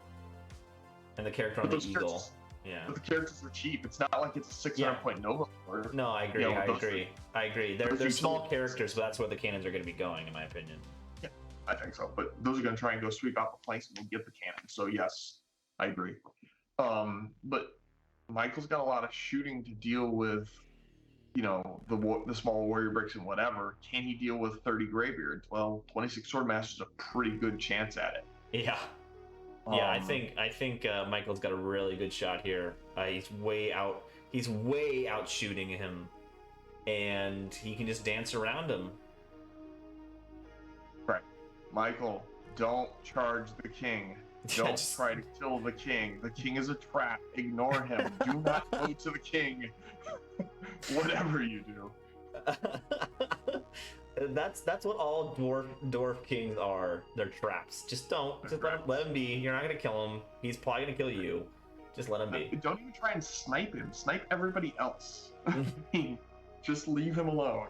on the eagle. Yeah. But the characters are cheap. It's not like it's a 600 point Nova Lord. No, I agree. I agree. They're small characters, but that's where the cannons are going to be going, in my opinion. Yeah, I think so. But those are going to try and go sweep out the flanks and we'll get the cannon. So yes, I agree. But Michael's got a lot of shooting to deal with. You know, the small warrior bricks and whatever. Can he deal with 30 Greybeards? Well, 26 Swordmaster's a pretty good chance at it. Yeah. Yeah, I think Michael's got a really good shot here. He's way out shooting him, and he can just dance around him. Right, Michael, don't charge the king. Don't try to kill the king. The king is a trap. Ignore him. Do not go to the king. Whatever you do. That's what all dwarf kings are. They're traps. Just let him be. You're not gonna kill him. He's probably gonna kill you. Just let him be. Don't even try and snipe him. Snipe everybody else. Just leave him alone.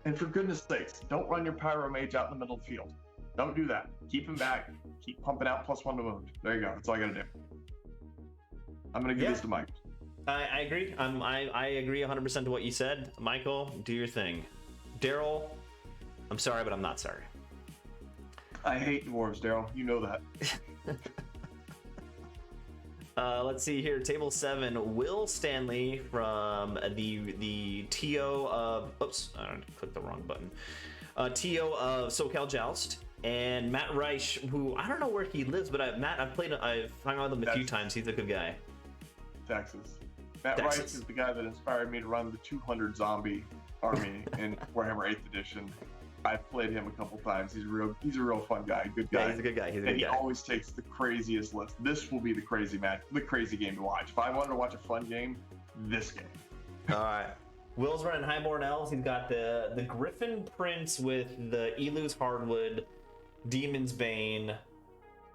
And for goodness sakes, don't run your pyro mage out in the middle of the field. Don't do that. Keep him back. Keep pumping out +1 to wound. There you go. That's all I gotta do. I'm gonna give this to Mike. I agree. I agree 100% to what you said. Michael, do your thing. Daryl, I'm sorry, but I'm not sorry. I hate dwarves, Daryl. You know that. Let's see here. Table 7. Will Stanley from the TO of... Oops, I clicked the wrong button. TO of SoCal Joust. And Matt Reich, who I don't know where he lives, but I've hung out with him a few times. He's a good guy. Texas. Matt Reich is the guy that inspired me to run the 200 zombie army in Warhammer 8th Edition. I've played him a couple times. He's a real fun guy. Good guy. Yeah, he's a good guy. He always takes the craziest list. This will be the crazy game to watch. If I wanted to watch a fun game, this game. All right. Will's running Highborn Elves. He's got the Griffin Prince with the Elu's Hardwood, Demon's Bane,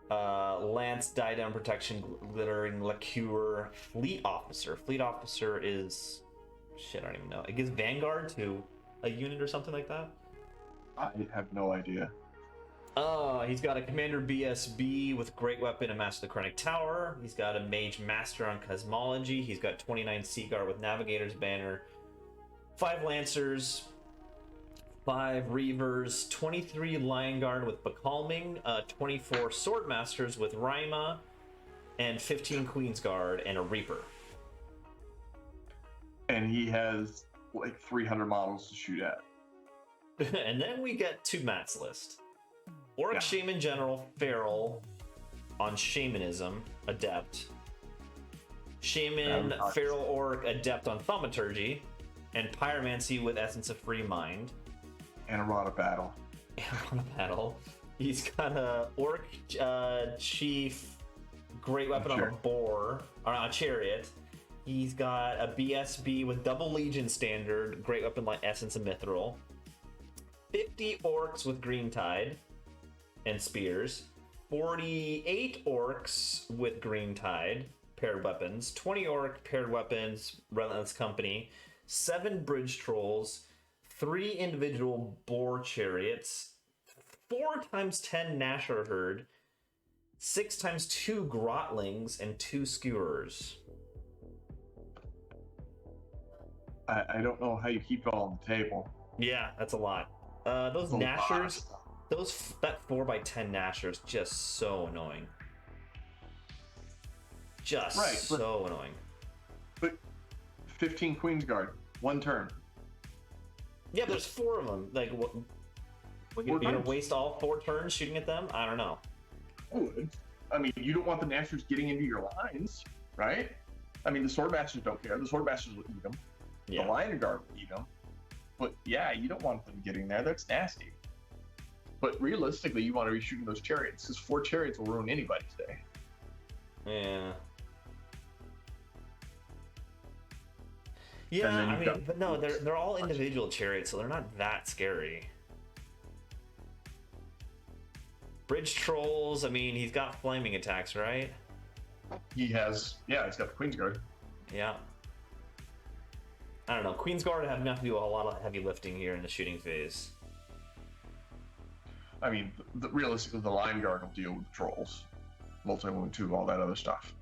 Lance, Diadem Protection, Glittering Liqueur, Fleet Officer. Fleet Officer is... Shit, I don't even know. It gives Vanguard to a unit or something like that? I have no idea. He's got a Commander BSB with Great Weapon and Master of the Chronic Tower. He's got a Mage Master on Cosmology. He's got 29 Seaguard with Navigator's Banner. 5 Lancers. 5 Reavers. 23 Lion Guard with Becalming. 24 Swordmasters with Rima. And 15 Queen's Guard and a Reaper. And he has like 300 models to shoot at. And then we get to Matt's list. Orc Shaman General Feral on Shamanism, Adept. Shaman Feral Orc Adept on Thaumaturgy. And Pyromancy with Essence of Free Mind. And a Rod of Battle. He's got a Orc Chief, Great Weapon on a Boar, or on a Chariot. He's got a BSB with Double Legion Standard, Great Weapon like Essence of Mithril. 50 Orcs with Green Tide and Spears. 48 Orcs with Green Tide, paired weapons. 20 Orc paired weapons, Relentless Company. 7 Bridge Trolls. 3 individual boar chariots, 4 times 10 Nasher herd, 6 times 2 grotlings, and 2 skewers. I don't know how you keep it all on the table. Yeah, that's a lot. Those Nashers, that 4x10 Nasher's just so annoying. Just so annoying. But 15 Queen's Guard, 1 turn. Yeah, but there's 4 of them. Like, what? You're gonna waste all 4 turns shooting at them? I don't know. I mean, you don't want the Nashers getting into your lines, right? I mean, the Swordmasters don't care. The Swordmasters will eat them. Yeah. The Lion Guard will eat them. But yeah, you don't want them getting there. That's nasty. But realistically, you want to be shooting those chariots, because 4 chariots will ruin anybody's day. Yeah. Yeah, I mean, but no, they're all individual chariots, so they're not that scary. Bridge trolls, I mean, he's got flaming attacks, right? He has, yeah, he's got the Queen's Guard. Yeah. I don't know. Queen's Guard have enough to do a lot of heavy lifting here in the shooting phase. I mean, realistically, the Lion Guard will deal with the trolls, multi-wound 2, all that other stuff.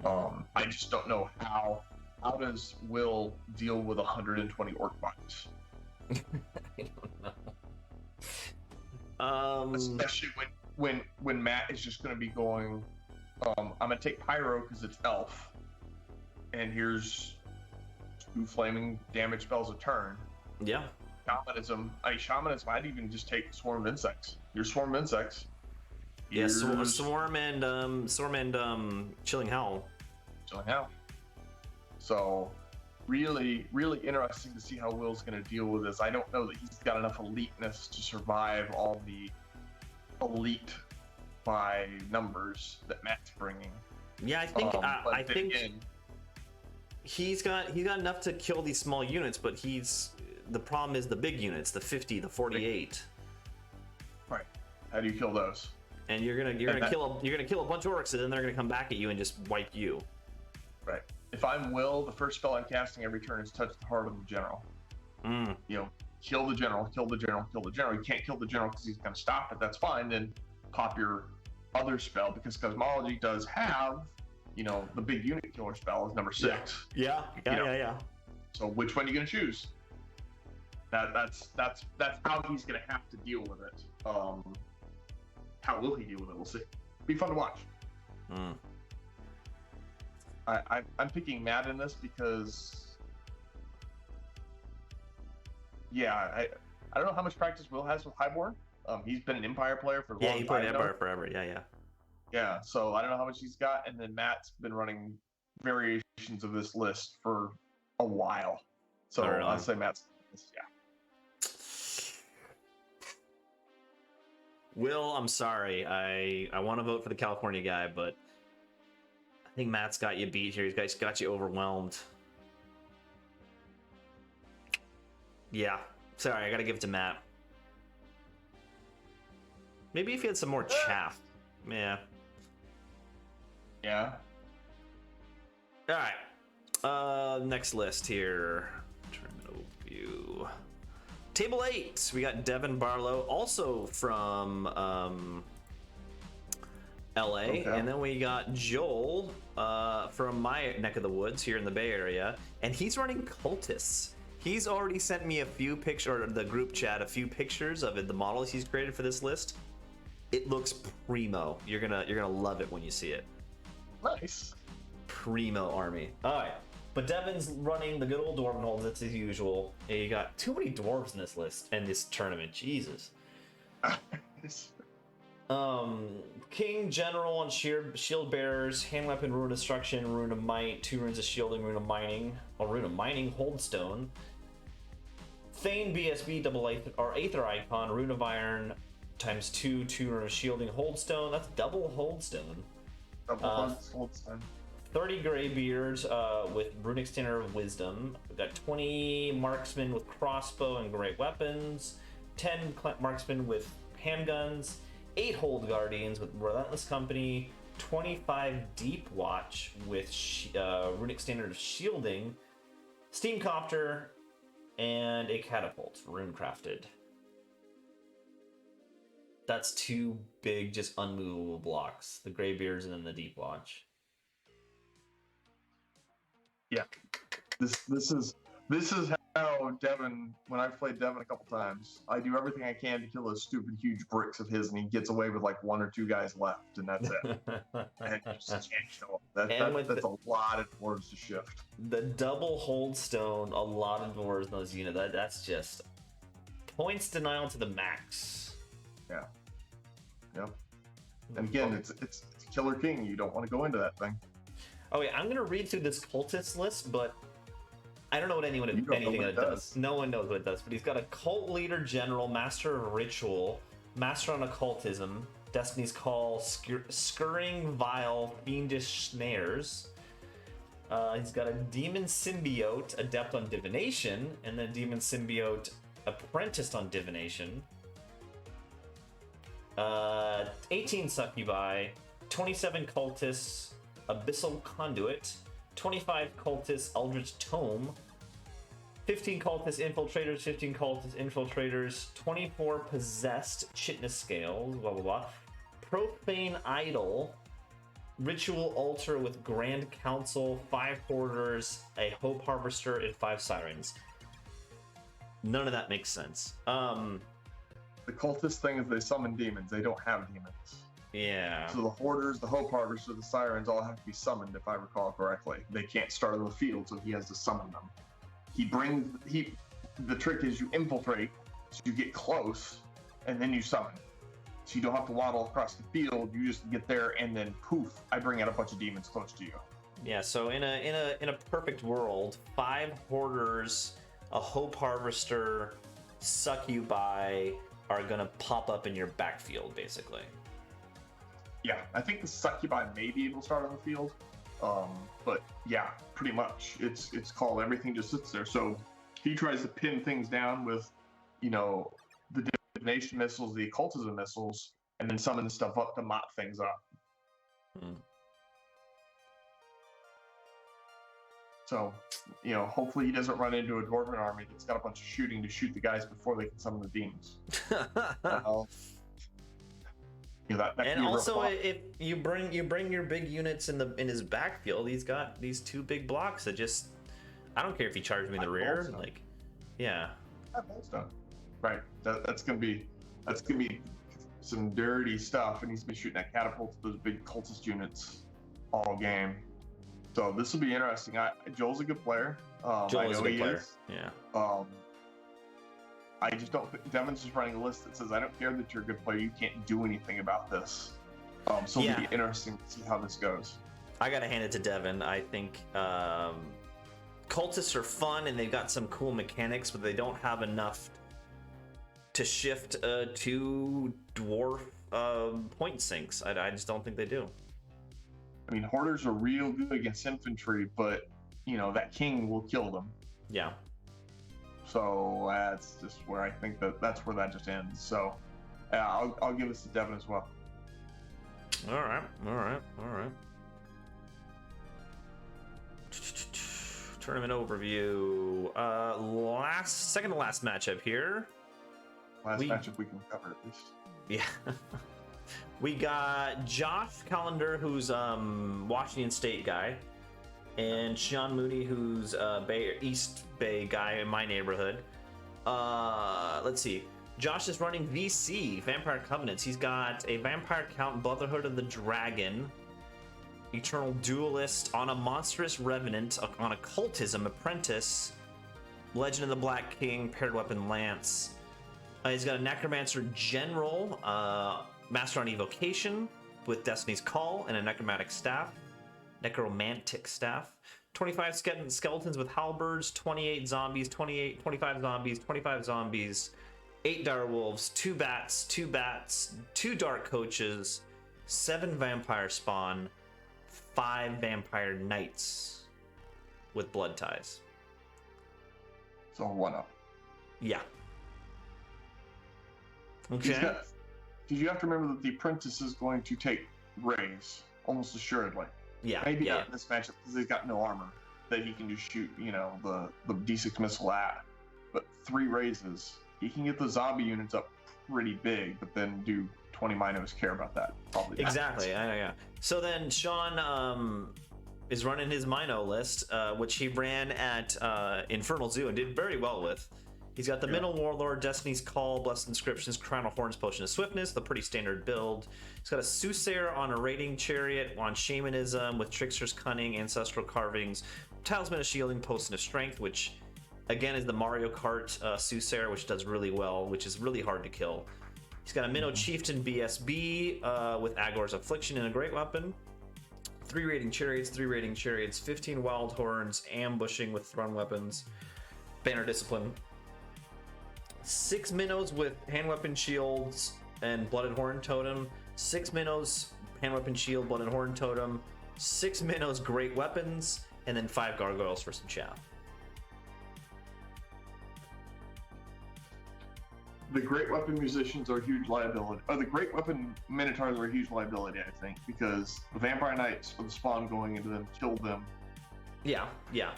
I just don't know how does Will deal with 120 orc bodies? I don't know. Especially when Matt is just going to be going, I'm going to take Pyro because it's elf, and here's 2 flaming damage spells a turn. Yeah. Shamanism. Shamanism, I'd even just take Swarm Insects. Your Swarm Insects. Yeah, Swarm and Chilling Howl. Chilling Howl. So, really, really interesting to see how Will's going to deal with this. I don't know that he's got enough eliteness to survive all the elite by numbers that Matt's bringing. Yeah, I think again, he's got enough to kill these small units, but the problem is the big units, the 50, the 48. Right. How do you kill those? And you're gonna kill a bunch of orcs, and then they're gonna come back at you and just wipe you. Right. If I'm Will, the first spell I'm casting every turn is touch the heart of the general. You know, kill the general, kill the general, kill the general. You can't kill the general because he's gonna stop it. That's fine. Then pop your other spell, because Cosmology does have, you know, the big unit killer spell is number 6. Yeah. So which one are you gonna choose? That's how he's gonna have to deal with it. How will he deal with it? We'll see. Be fun to watch. I'm picking Matt in this because, yeah, I don't know how much practice Will has with Highborn. He's been an Empire player for a long time. Yeah, he played Empire forever. Yeah. Yeah, so I don't know how much he's got, and then Matt's been running variations of this list for a while. So I'll say Matt's, yeah. Will, I'm sorry. I want to vote for the California guy, but I think Matt's got you beat here. He's got you overwhelmed. Yeah. Sorry, I gotta give it to Matt. Maybe if he had some more chaff. Yeah. Yeah. Alright. Next list here. Tournament overview. Table 8, we got Devin Barlow, also from LA, and then we got Joel from my neck of the woods here in the Bay Area, and he's running Cultists. He's already sent me a few pictures, or the group chat, a few pictures of the models he's created for this list. It looks primo. You're gonna love it when you see it. Nice. Primo army. All right. But Devin's running the good old Dwarven holds, that's as usual. Yeah, you got too many dwarves in this list and this tournament. Jesus. King, General, and Shield Bearers, Hand Weapon, Rune of Destruction, Rune of Might, 2 runes of Shielding, Rune of Mining, Rune of Mining, Holdstone, Thane, BSB, double Aether Icon, Rune of Iron, times 2, 2 Rune of Shielding, Holdstone. That's double Holdstone. Double Holdstone. 30 Greybeards with Runic Standard of Wisdom. We've got 20 Marksmen with Crossbow and Great Weapons, 10 Marksmen with Handguns, 8 Hold Guardians with Relentless Company, 25 Deep Watch with Runic Standard of Shielding, Steamcopter, and a catapult, rune crafted. That's 2 big, just unmovable blocks. The Greybeards and then the Deep Watch. Yeah. This is how Devin, when I've played Devin a couple times, I do everything I can to kill those stupid huge bricks of his, and he gets away with like 1 or 2 guys left, and that's it. And you just can't kill him. That's a lot of dwarves to shift. The double hold stone, a lot of dwarves in those units. That's just points denial to the max. Yeah. Yep. And again, it's a Killer King. You don't want to go into that thing. Okay, I'm gonna read through this Cultist list, but I don't know what anything it does. No one knows what it does, but he's got a Cult Leader General, Master of Ritual, Master on Occultism, Destiny's Call, Scurrying Vile, Fiendish Snares. He's got a Demon Symbiote, Adept on Divination, and then Demon Symbiote, Apprenticed on Divination. 18 Succubi, 27 Cultists, Abyssal Conduit, 25 Cultists, Eldritch Tome, 15 Cultists Infiltrators, 15 Cultists Infiltrators, 24 Possessed Chitness Scales, blah blah blah, Profane Idol, Ritual Altar with Grand Council, 5 Hoarders, a Hope Harvester, and 5 Sirens. None of that makes sense. The cultist thing is they summon demons. They don't have demons. Yeah. So the Hoarders, the Hope Harvester, the Sirens all have to be summoned, if I recall correctly. They can't start on the field, so he has to summon them. The trick is you infiltrate, so you get close, and then you summon. So you don't have to waddle across the field. You just get there, and then poof, I bring out a bunch of demons close to you. Yeah. So in a perfect world, 5 Hoarders, a Hope Harvester, Succubi are gonna pop up in your backfield, basically. Yeah, I think the Succubi may be able to start on the field, but yeah, pretty much. It's called everything just sits there. So he tries to pin things down with, the divination missiles, the occultism missiles, and then summon stuff up to mop things up. So, hopefully he doesn't run into a dwarven army that's got a bunch of shooting to shoot the guys before they can summon the demons. And also, if you bring your big units in his backfield, he's got these 2 big blocks that just, I don't care if he charges me in the rear, like, yeah. Right. That's gonna be some dirty stuff, and he's been shooting that catapult to those big cultist units all game. So this will be interesting. Joel's a good player. Joel is a good player. Yeah. I just don't think Devin's just running a list that says, I don't care that you're a good player, you can't do anything about this. So it'll be interesting to see how this goes. I gotta hand it to Devin. I think cultists are fun and they've got some cool mechanics, but they don't have enough to shift 2 dwarf point sinks. I just don't think they do. I mean, Hoarders are real good against infantry, but that king will kill them. Yeah. So that's just where I think that's where that just ends. So yeah, I'll give this to Devin as well. All right. Tournament overview. Second to last matchup here. Matchup we can cover at least. Yeah. We got Josh Callender, who's Washington State guy, and Sean Mooney, who's East Bay guy in my neighborhood. Let's see. Josh is running VC, Vampire Covenants. He's got a Vampire Count, Brotherhood of the Dragon, Eternal Duelist, on a Monstrous Revenant, on Occultism, Apprentice, Legend of the Black King, Paired Weapon Lance. He's got a Necromancer General, Master on Evocation with Destiny's Call and a Necromantic Staff. 25 skeletons with halberds, 25 zombies, 8 dire wolves, 2 bats, 2 dark coaches, 7 vampire spawn, 5 vampire knights with blood ties. So 1-up. Yeah. Okay. You have to remember that the apprentice is going to take rays, almost assuredly. Yeah. Maybe not in this matchup because he's got no armor that he can just shoot, the D6 missile at. but 3 raises. He can get the zombie units up pretty big, but then do 20 minos care about that? Probably not. Exactly. I know, yeah. So then Sean is running his Mino list, which he ran at Infernal Zoo and did very well with. He's got the Middle Warlord, Destiny's Call, Blessed Inscriptions, Crown of Horns, Potion of Swiftness, the pretty standard build. He's got a Soothsayer on a Raiding Chariot, on Shamanism with Trickster's Cunning, Ancestral Carvings, Talisman of Shielding, Potion of Strength, which again is the Mario Kart Soothsayer, which does really well, which is really hard to kill. He's got a Minnow Chieftain BSB with Agor's Affliction and a Great Weapon. 3 Raiding Chariots, 15 Wild Horns, Ambushing with Thrown Weapons, Banner Discipline. 6 minnows with hand weapon shields and blooded horn totem. 6 minnows, hand weapon shield, blooded horn totem. 6 minnows, great weapons, and then 5 gargoyles for some chaff. The great weapon musicians are a huge liability. The great weapon minotaurs are a huge liability, I think, because the vampire knights with the spawn going into them kill them. Yeah,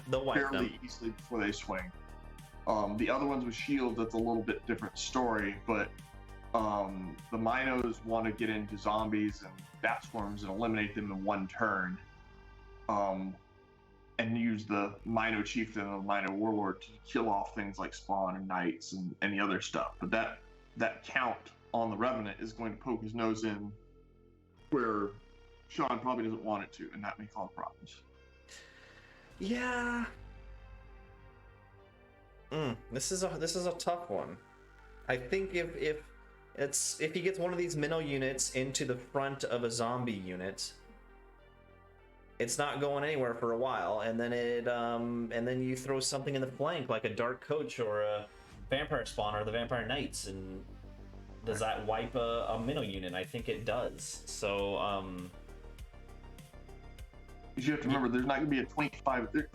they'll wipe fairly them easily before they swing. The other ones with shields, that's a little bit different story, but the Minos want to get into zombies and bat swarms and eliminate them in 1 turn, and use the Mino Chieftain and the Mino Warlord to kill off things like Spawn and Knights and any other stuff. But that count on the Revenant is going to poke his nose in where Sean probably doesn't want it to, and that may cause problems. Yeah. This is a tough one. I think if he gets one of these minnow units into the front of a zombie unit, it's not going anywhere for a while, and then you throw something in the flank like a Dark Coach or a Vampire Spawn or the Vampire Knights, and does that wipe a minnow unit? I think it does. So you have to remember, there's not going to be it's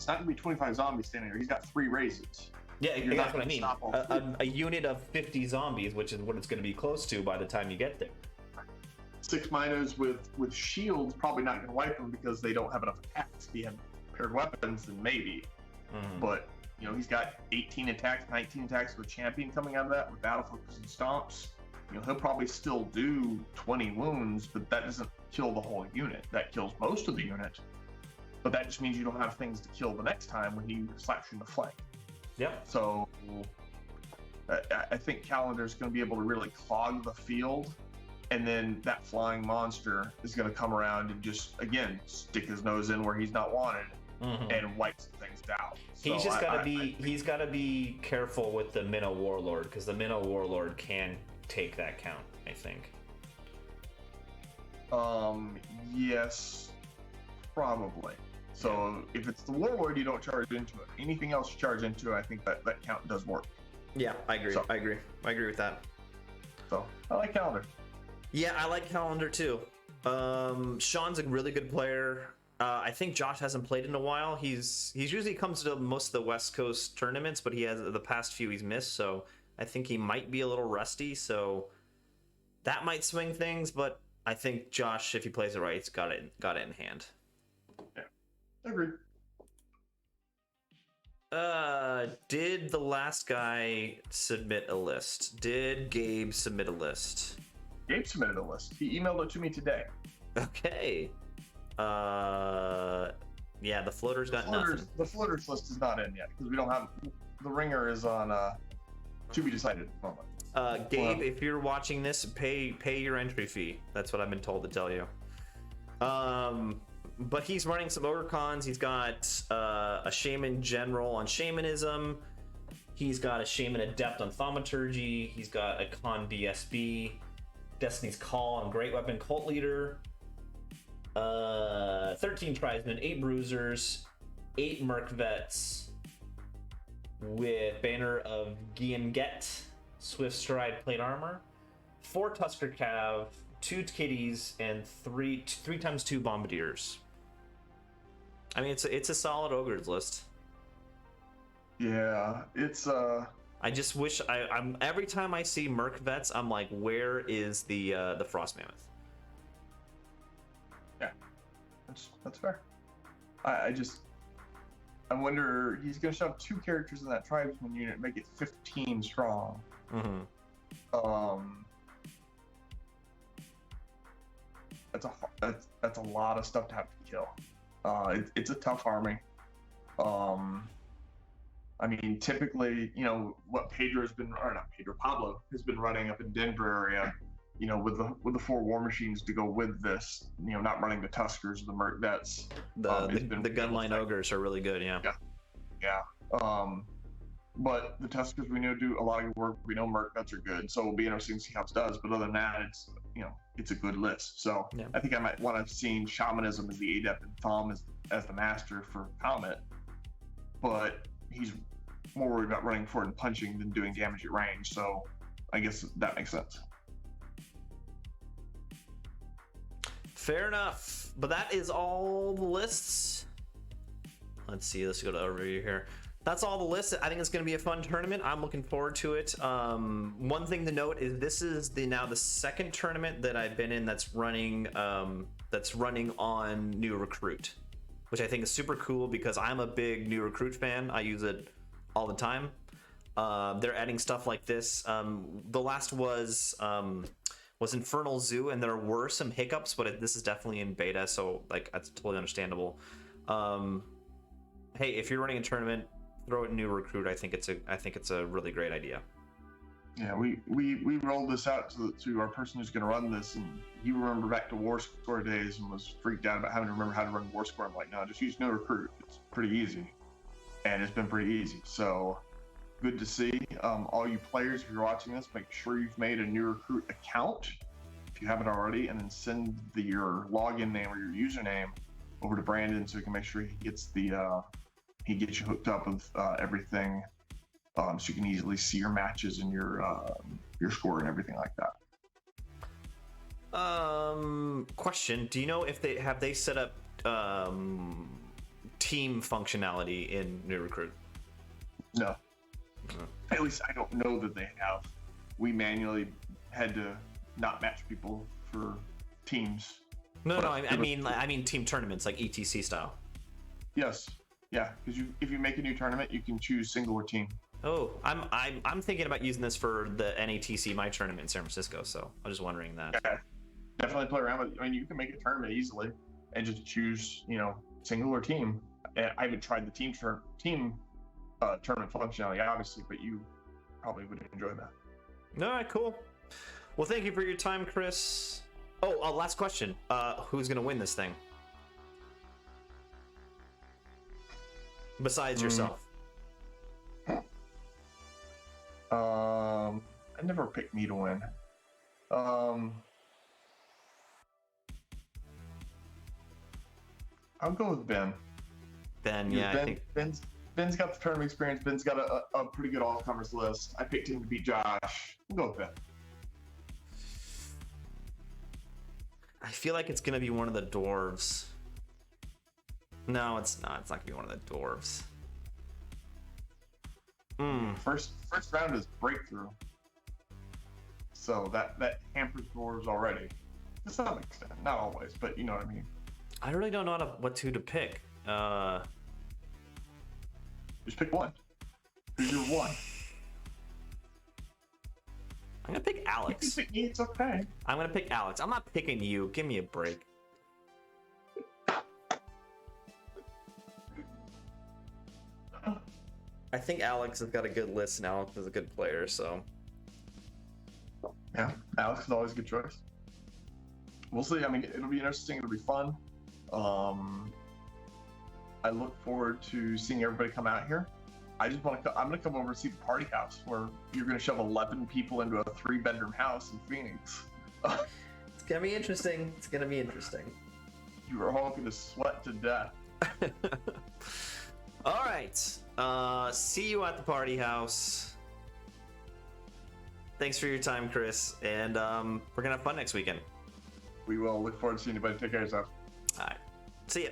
not going to be 25 zombies standing there. He's got 3 raises. Yeah, that's what I mean. A unit of 50 zombies, which is what it's going to be close to by the time you get there. 6 Minos with shields probably not going to wipe them because they don't have enough attacks. If he had paired weapons, then maybe. But he's got 18 attacks, 19 attacks with Champion coming out of that with Battle Focus and Stomps. He'll probably still do 20 wounds, but that doesn't kill the whole unit. That kills most of the unit. But that just means you don't have things to kill the next time when he slaps you in the flank. Yep. So I think Calendar's going to be able to really clog the field, and then that flying monster is going to come around and just, again, stick his nose in where he's not wanted and wipe some things out. He's just got to be careful with the Minnow Warlord, because the Minnow Warlord can take that count, I think. Yes, probably. So if it's the Warlord, you don't charge into it. Anything else you charge into, I think that count does work. Yeah, I agree. I agree with that. So I like Calendar. Yeah, I like Calendar too. Sean's a really good player. I think Josh hasn't played in a while. He's usually comes to most of the West Coast tournaments, but he has the past few he's missed. So I think he might be a little rusty. So that might swing things. But I think Josh, if he plays it right, he's got it in hand. Yeah, agreed. Did the last guy submit a list? Did Gabe submit a list? Gabe submitted a list. He emailed it to me today. Okay. Yeah, the floater's got nothing. The floaters list is not in yet because we don't have. The ringer is on to be decided at the moment. Gabe, if you're watching this, pay your entry fee. That's what I've been told to tell you. But he's running some ogre cons. He's got a shaman general on shamanism. He's got a shaman adept on thaumaturgy. He's got a con BSB, Destiny's Call on great weapon cult leader. 13 tribesmen, 8 bruisers, 8 merc vets with banner of Gianget, swift stride plate armor, 4 Tusker Cav, 2 kitties, and 3 times 2 bombardiers. I mean, it's a solid ogres list. Yeah, it's I just wish I'm every time I see merc vets, I'm like, where is the frost mammoth? Yeah, that's fair. I just I wonder, he's going to shove 2 characters in that tribesman unit, make it 15 strong. That's a lot of stuff to have to kill. It's a tough army. I mean, typically, what Pablo has been running up in Denver area, with the 4 war machines to go with this, not running the Tuskers, the Merc Vets. The gunline ogres are really good, yeah. Yeah. But the Tuskers we know do a lot of good work. We know Merc Vets are good, so it'll be interesting to see how it does. But other than that, it's a good list. So yeah. I think I might want to have seen Shamanism as the Adept and Thumb as the Master for Comet. But he's more worried about running forward and punching than doing damage at range. So I guess that makes sense. Fair enough. But that is all the lists. Let's see. Let's go to overview here. That's all the lists. I think it's going to be a fun tournament. I'm looking forward to it. One thing to note is this is now the second tournament that I've been in that's running on New Recruit, which I think is super cool because I'm a big New Recruit fan. I use it all the time. They're adding stuff like this. The last was Infernal Zoo, and there were some hiccups, but this is definitely in beta, so that's totally understandable. Hey, if you're running a tournament, throw it in New Recruit. I think it's a really great idea. Yeah, we rolled this out to our person who's going to run this, and he remembered back to War Score days and was freaked out about having to remember how to run War Score. I'm like, no, just use New Recruit. It's pretty easy, and it's been pretty easy. So good to see. All you players, if you're watching this, make sure you've made a New Recruit account if you haven't already, and then send your login name or your username over to Brandon so he can make sure he gets he gets you hooked up with everything, so you can easily see your matches and your score and everything like that. Question: do you know if they set up team functionality in New Recruit? No. At least I don't know that they have. We manually had to not match people for teams. No, I mean team tournaments like ETC style. Yes. Yeah, because if you make a new tournament, you can choose single or team. Oh, I'm thinking about using this for the NATC my tournament in San Francisco. So I'm just wondering that. Yeah, definitely play around with it. I mean, you can make a tournament easily and just choose, single or team. I haven't tried the team tournament functionality, obviously, but you probably would enjoy that. All right, cool. Well, thank you for your time, Chris. Oh, last question. Who's gonna win this thing? Besides yourself. I never picked me to win. I'll go with Ben. Ben, yeah. I think Ben's got the tournament experience. Ben's got a pretty good all-comers list. I picked him to beat Josh. I'll go with Ben. I feel like it's gonna be one of the dwarves. No, it's not. It's not gonna be one of the dwarves. First round is breakthrough, so that hampers dwarves already. To some extent, not always, but you know what I mean. I really don't know what to pick. Just pick one. Who's your one? I'm gonna pick Alex. You can pick me, it's okay. I'm gonna pick Alex. I'm not picking you. Give me a break. I think Alex has got a good list, and Alex is a good player, so. Yeah, Alex is always a good choice. We'll see. I mean, it'll be interesting. It'll be fun. I look forward to seeing everybody come out here. I'm gonna come over and see the party house where you're gonna shove 11 people into a 3-bedroom house in Phoenix. It's gonna be interesting. It's gonna be interesting. You are all gonna sweat to death. All right. See you at the party house. Thanks for your time, Chris. And we're gonna have fun next weekend. We will. Look forward to seeing you, buddy. Take care of yourself. All right. See ya.